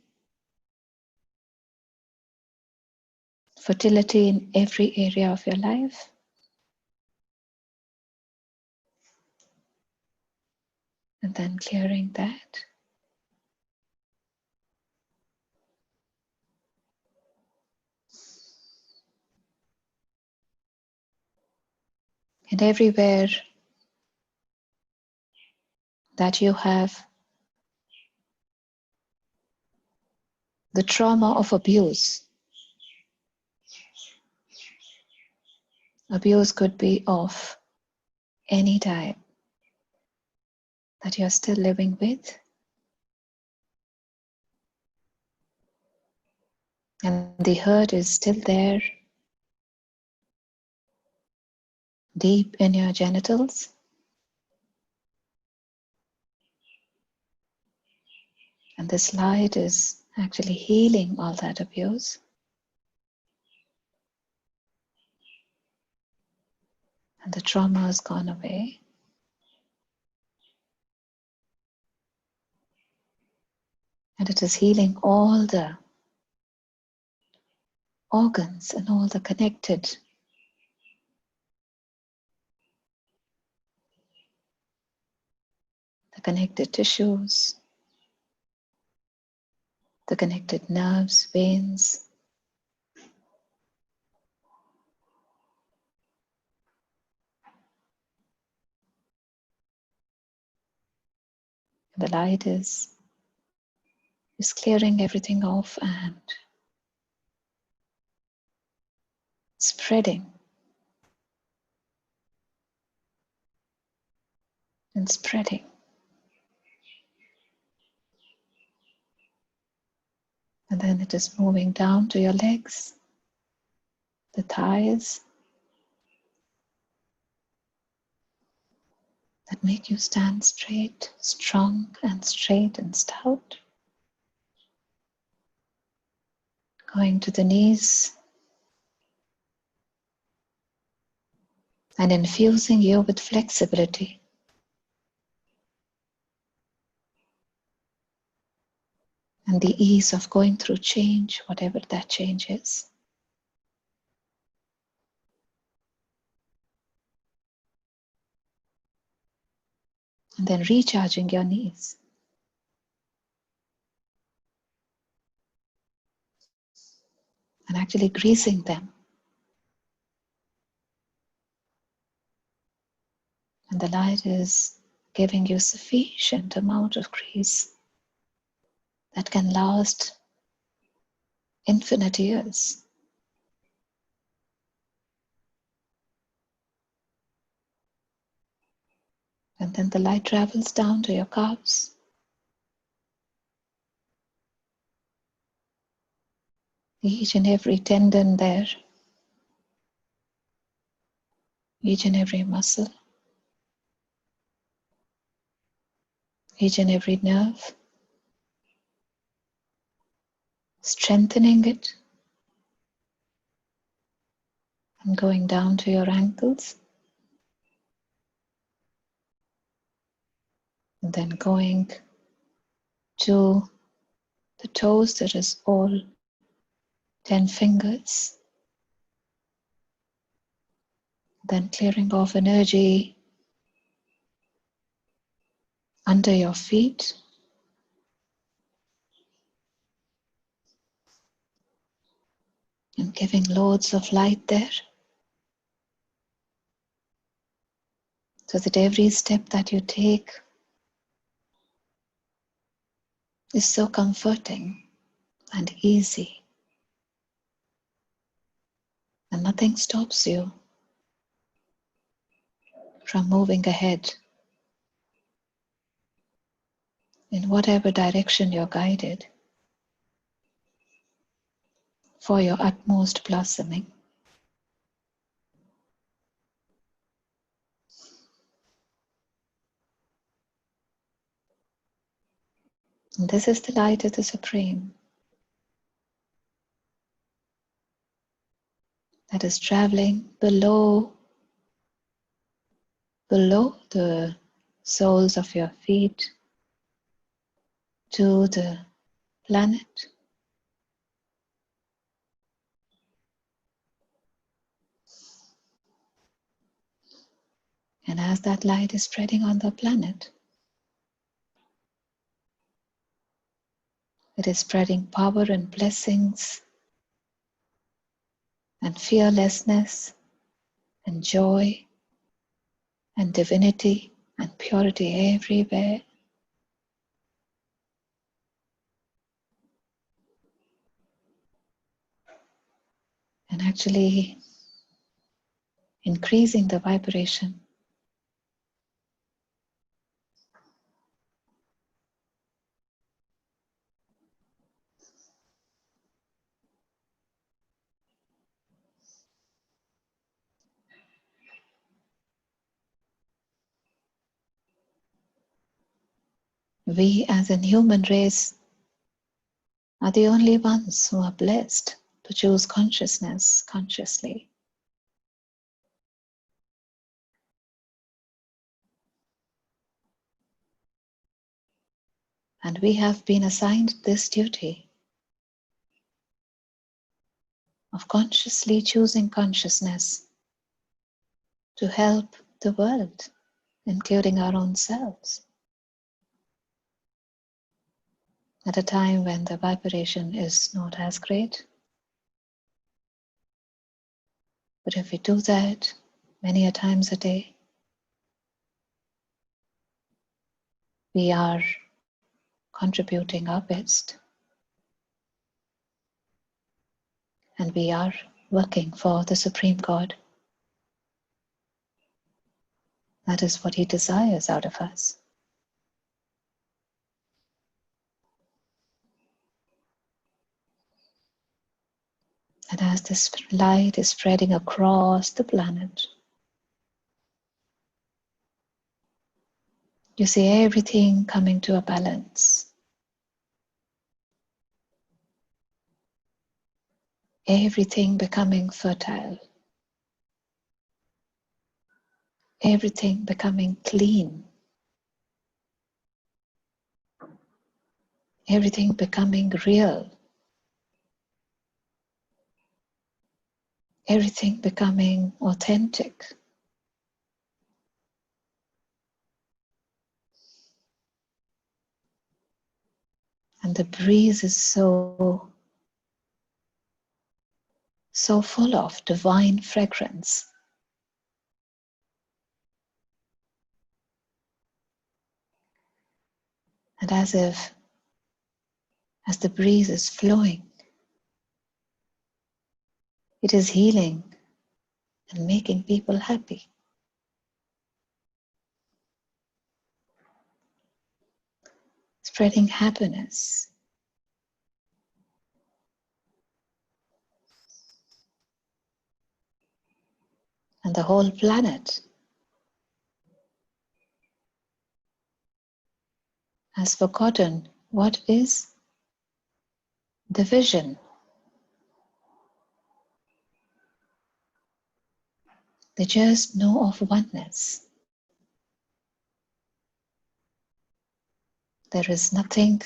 in every area of your life. And then clearing that. And everywhere that you have the trauma of abuse. Abuse could be of any type that you're still living with. And the hurt is still there, deep in your genitals. And this light is actually healing all that abuse. And the trauma has gone away. And it is healing all the organs and all the connected tissues, the connected nerves, veins. The light is clearing everything off and spreading and spreading. And then it is moving down to your legs, the thighs, that make you stand straight, strong and straight and stout. Going to the knees and infusing you with flexibility. And the ease of going through change, whatever that change is. And then recharging your knees. And actually greasing them. And the light is giving you sufficient amount of grease that can last infinite years. And then the light travels down to your calves. Each and every tendon there. Each and every muscle. Each and every nerve. Strengthening it. And going down to your ankles. And then going to the toes, that is all 10 fingers. Then clearing off energy under your feet. And giving loads of light there. So that every step that you take is so comforting and easy. And nothing stops you from moving ahead in whatever direction you're guided for your utmost blossoming. And this is the light of the Supreme that is traveling below the soles of your feet to the planet. And as that light is spreading on the planet, it is spreading power and blessings and fearlessness and joy and divinity and purity everywhere. And actually increasing the vibration. We as an human race are the only ones who are blessed to choose consciousness consciously. And we have been assigned this duty of consciously choosing consciousness to help the world, including our own selves, at a time when the vibration is not as great. But if we do that many a times a day, we are contributing our best, and we are working for the Supreme God. That is what He desires out of us. And as this light is spreading across the planet, you see everything coming to a balance. Everything becoming fertile. Everything becoming clean. Everything becoming real. Everything becoming authentic. And the breeze is so full of divine fragrance. And as the breeze is flowing, it is healing and making people happy. Spreading happiness. And the whole planet has forgotten what is division. They just know of oneness. There is nothing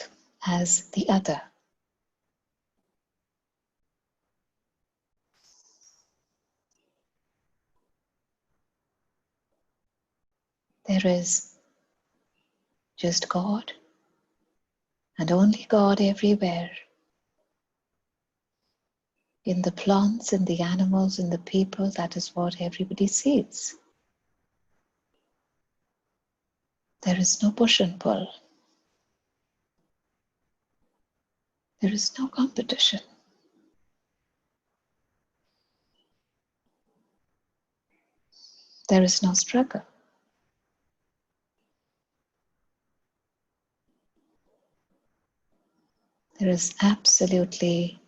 as the other. There is just God and only God everywhere. In the plants, in the animals, in the people, that is what everybody sees. There is no push and pull. There is no competition. There is no struggle. There is absolutely,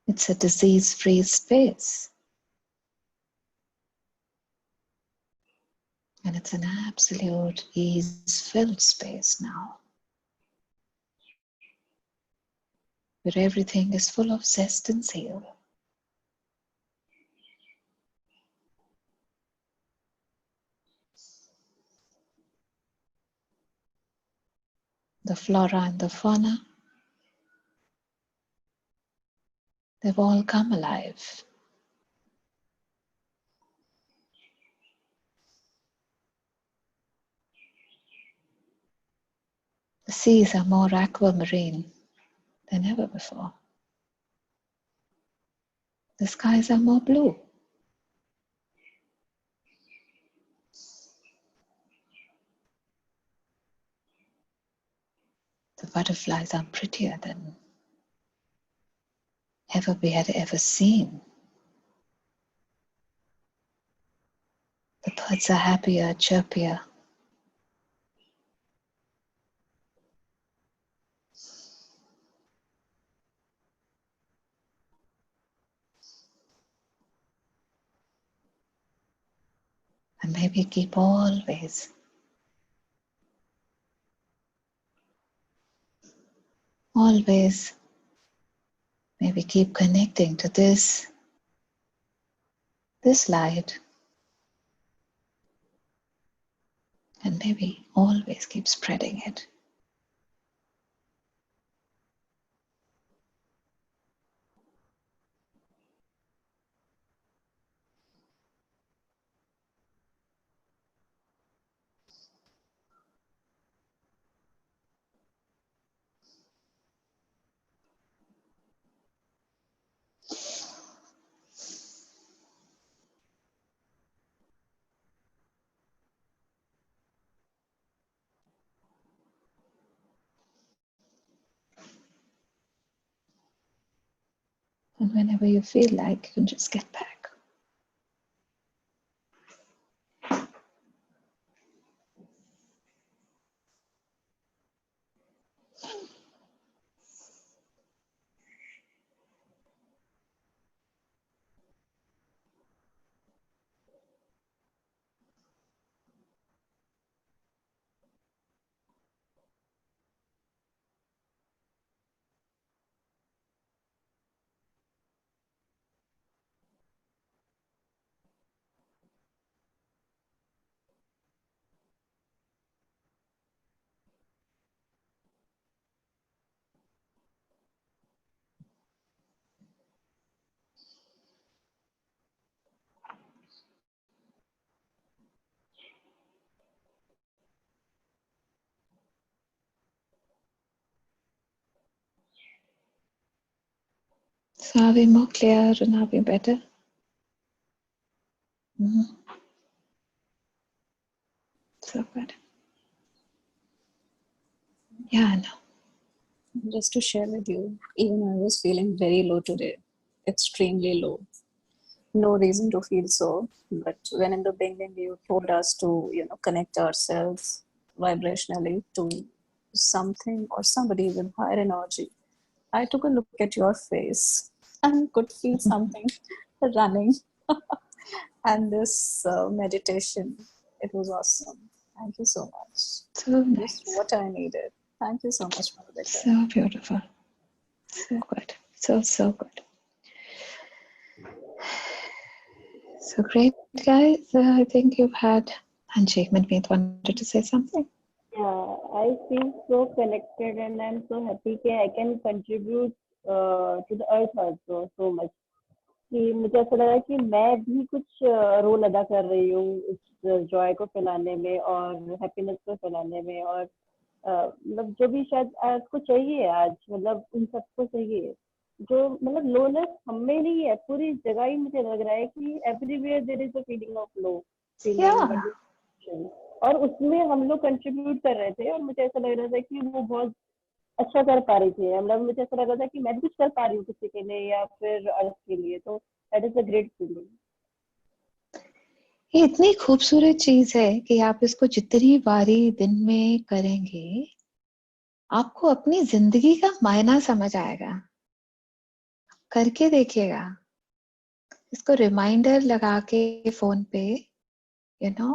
it's a disease-free space. And it's an absolute ease-filled space now, where everything is full of zest and zeal. The flora and the fauna, they've all come alive. The seas are more aquamarine than ever before. The skies are more blue. The butterflies are prettier than ever we had ever seen. The birds are happier, chirpier. And may we keep always always maybe keep connecting to this light, and maybe always keep spreading it. And whenever you feel like, you can just get back. So are we more clear and are we better? Mm-hmm. So good. Yeah, I know. Just to share with you, even I was feeling very low today, extremely low. No reason to feel so, but when in the beginning you told us to, connect ourselves vibrationally to something or somebody with higher energy, I took a look at your face and could feel something running. And this meditation, it was awesome. Thank you so much. So Just nice. what I needed. Thank you so much, Malvika. So beautiful. So good. So good. So great, guys. I think you've had Handshake. Manmeet wanted to say something. Yeah, I feel so connected and I'm so happy that I can contribute to the earth also so much. कि मुझे ऐसा लगा कि मैं भी कुछ role अदा कर रही हूँ इस जॉय को फैलाने में और हैप्पीनेस को फैलाने में और मतलब जो भी शायद आपको चाहिए आज मतलब उन सबको चाहिए जो मतलब लोनेस हमें नहीं है पूरी जगह ही मुझे लग रहा है कि everywhere there is a feeling of low feeling और उसमें हम लोग कंट्रीब्यूट कर रहे थे और मुझे ऐसा लग रहा था कि वो बहुत अच्छा कर पा रही थी मतलब मुझे ऐसा लगा था कि मैं भी कुछ कर पा रही हूँ किसी के लिए या फिर अर्थ के लिए तो that is a great feeling ये इतनी खूबसूरत चीज है कि आप इसको जितनी बारी दिन में करेंगे आपको अपनी जिंदगी का मायना समझ आएगा करके देखिएगा इसको रिमाइंडर लगा के फोन पे you know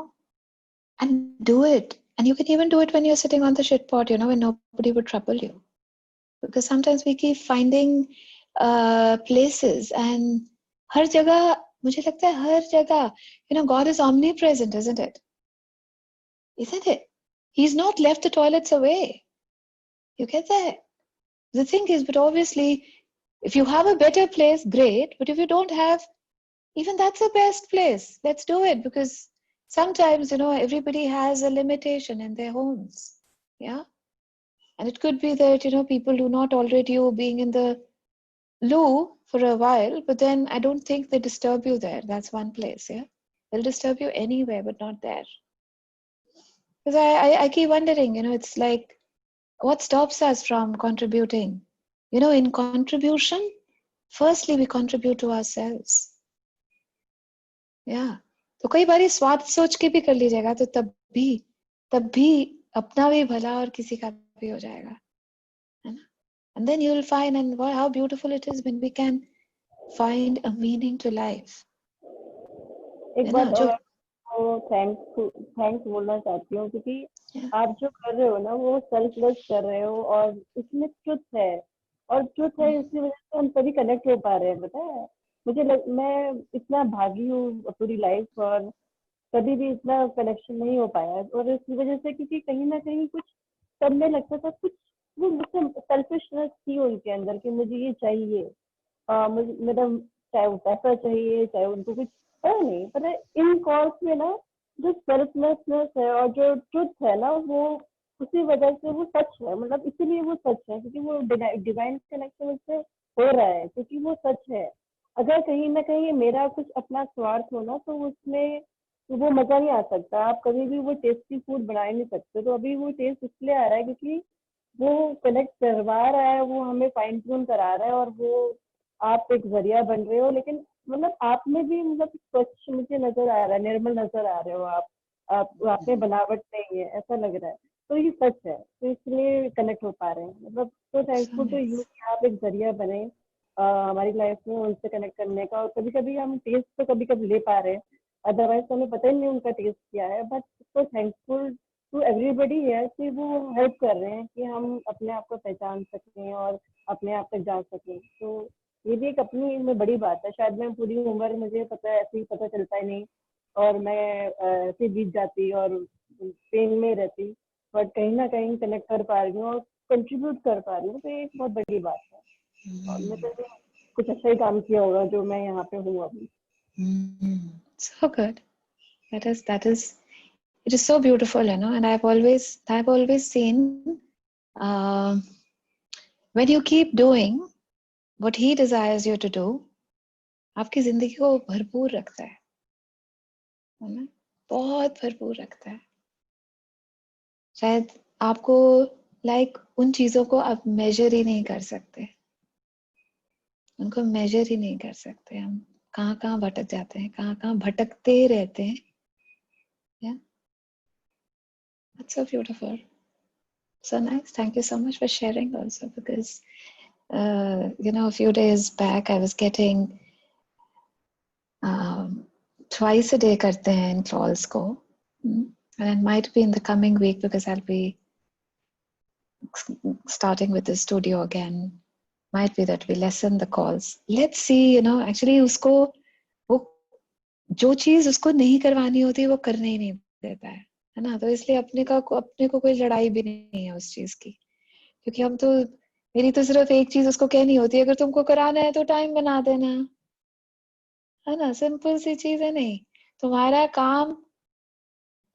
and do it and you can even do it when you're sitting on the shit pot when nobody would trouble you because sometimes we keep finding places and हर जगह मुझे लगता है हर जगह God is omnipresent isn't it he's not left the toilets away you get that the thing is but obviously if you have a better place great but if you don't have even that's the best place let's do it because sometimes everybody has a limitation in their homes yeah and it could be that people do not tolerate you being in the loo for a while but then I don't think they disturb you there that's one place yeah they'll disturb you anywhere but not there because I keep wondering it's like what stops us from contributing in contribution firstly we contribute to ourselves yeah तो कई बारी स्वार्थ सोच के भी कर लीजिएगा तो तब भी अपना भी भला और किसी का भी हो जाएगा है ना and then you'll find and wow, how beautiful it is when we can find a meaning to life एक बात और थैंक्स बोलना चाहती हूँ क्योंकि आप जो कर रहे हो ना वो सेल्फलेस कर रहे हो, और इसमें ट्रुथ है, और ट्रुथ है इसकी वजह से हम सभी कनेक्ट हो पा रहे हैं। पता है मैं इतना भागी हूँ पूरी लाइफ, और कभी भी इतना कनेक्शन नहीं हो पाया, और इसकी वजह से क्योंकि कहीं ना कहीं कुछ करने लगता था, कुछ वो मुझसे सेल्फिशनेस थी उनके अंदर कि मुझे ये चाहिए, मुझे मतलब चाहे वो पैसा चाहिए, चाहे उनको कुछ पता नहीं, पता है इन कॉल्स में ना जो सेल्फलेसनेस है और जो ट्रुथ है ना, वो उसी वजह से वो सच है, मतलब इसीलिए वो सच है क्योंकि वो डिवाइन कनेक्शन उससे हो रहा है, क्योंकि वो सच है। अगर कहीं ना कहीं मेरा कुछ अपना स्वार्थ हो ना, तो उसमें वो मजा नहीं आ सकता। आप कभी भी वो टेस्टी फूड बना ही नहीं सकते। तो अभी वो टेस्ट इसलिए आ रहा है क्योंकि वो कनेक्ट करवा रहा है, वो हमें फाइन ट्यून करा रहा है, और वो आप एक जरिया बन रहे हो। लेकिन मतलब आप में भी मतलब स्वच्छ मुझे नजर आ रहा है, निर्मल नजर आ रहे हो आप में बनावट नहीं है, ऐसा लग रहा है। तो ये सच है, तो इसलिए कनेक्ट हो पा रहे हैं। मतलब तो So thankful to you nice. कि आप एक जरिया बने हमारी लाइफ में उनसे कनेक्ट करने का। और कभी कभी हम टेस्ट तो कभी कभी ले पा रहे हैं, अदरवाइज तो हमें पता ही नहीं उनका टेस्ट क्या है। बट तो थैंकफुल टू एवरीबडी है कि वो हेल्प कर रहे हैं कि हम अपने आप को पहचान सकें और अपने आप तक जा सकें। तो ये भी एक अपनी में बड़ी बात है। शायद मैं पूरी उम्र, मुझे पता है ऐसे ही पता चलता ही नहीं, और मैं ऐसे बीत जाती और पेन में रहती, बट कहीं ना कहीं कनेक्ट कर पा रही हूँ और कंट्रीब्यूट कर पा रही हूँ, तो ये एक बहुत बड़ी बात है। और मैंने भी कुछ अच्छा ही काम किया होगा जो मैं यहाँ पे हूँ अभी। So good. That is it is so beautiful, and I've always seen, um, when you keep doing what he desires you to do, आपकी जिंदगी को भरपूर रखता है ना, बहुत भरपूर रखता है। शायद आपको उन चीजों को आप मेजर ही नहीं कर सकते, उनको मेजर ही नहीं कर सकते। हम कहाँ कहाँ भटक जाते हैं, कहाँ कहाँ भटकते रहते हैं। Yeah, that's so beautiful. So nice. Thank you so much for sharing also, because a few days back I was getting twice a day करते हैं इन calls को, and it might be in the coming week because I'll be starting with the studio again. Might be that we lessen the calls. Let's see. Actually उसको वो जो चीज उसको नहीं करवानी होती वो करने ही नहीं देता है ना। तो इसलिए अपने को कोई लड़ाई भी नहीं है उस चीज की, क्योंकि हम तो, मेरी तो सिर्फ एक चीज उसको कहनी होती है, अगर तुमको कराना है तो टाइम बना देना, है ना। सिंपल सी चीज है। नहीं, तुम्हारा काम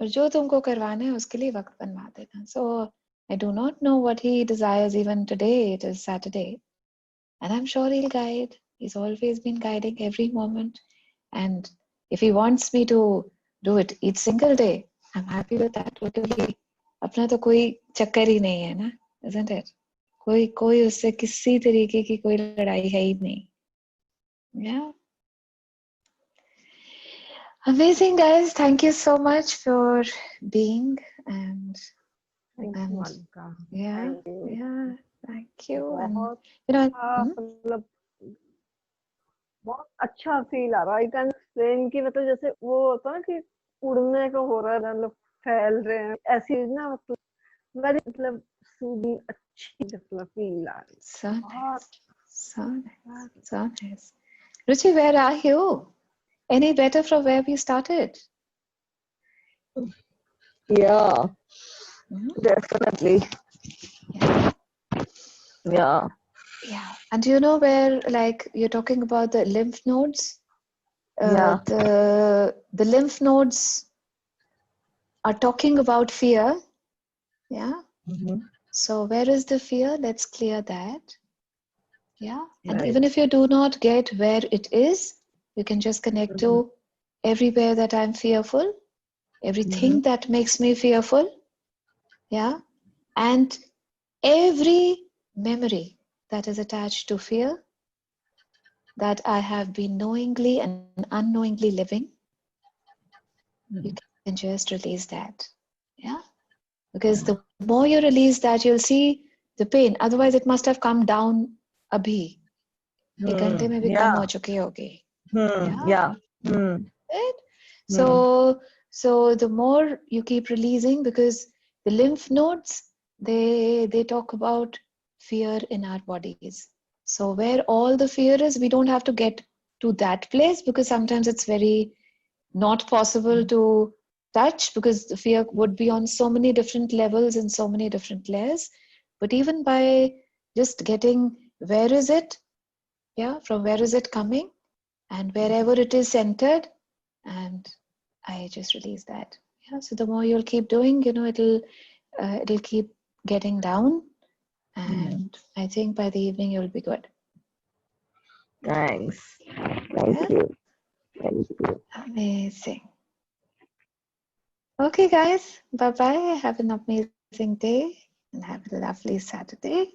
और जो तुमको करवाना है उसके लिए वक्त बनवा देना। So I do not know what he desires. Even today it is Saturday, and I'm sure he'll guide. He's always been guiding every moment, and if he wants me to do it each single day, I'm happy with that. क्योंकि अपना तो कोई चक्कर ही नहीं है ना, isn't it? कोई उससे किसी तरीके की कोई लड़ाई है ही नहीं। Yeah. Amazing, guys. Thank you so much for being, and Thank you, Malika. yeah, Thank you. yeah, thank you. And बहुत hmm? मतलब बहुत अच्छा फील आ रहा है। आई कैन एक्सप्लेन कि मतलब जैसे वो होता है ना कि उड़ने का हो रहा है, मतलब फैल रहे हैं ऐसी ना, मतलब वेरी मतलब सूदिंग अच्छी मतलब फील आ रही है। So nice. So nice. So nice. Ruchi, where are you? Any better from where we started? Yeah, Mhm. definitely. Yeah. Yeah. Yeah. And do you know where, you're talking about the lymph nodes? Yeah. The lymph nodes are talking about fear. Yeah. Mhm. So where is the fear? Let's clear that. Yeah. And Right. even if you do not get where it is, you can just connect to everywhere that I'm fearful, everything that makes me fearful. Yeah. And every memory that is attached to fear that I have been knowingly and unknowingly living, you can just release that. Yeah. Because the more you release that, you'll see the pain. Otherwise, it must have come down abhi. एक घंटे में भी कम हो चुकी होगी. Yeah. Right? So the more you keep releasing, because The lymph nodes, they talk about fear in our bodies. So where all the fear is, we don't have to get to that place, because sometimes it's very not possible to touch, because the fear would be on so many different levels and so many different layers. But even by just getting, where is it? Yeah, from where is it coming? And wherever it is centered, and I just release that. Yeah, so the more you'll keep doing, it'll keep getting down, and I think by the evening you'll be good. Thanks. Yeah? Amazing. Okay, guys. Bye bye. Have an amazing day and have a lovely Saturday.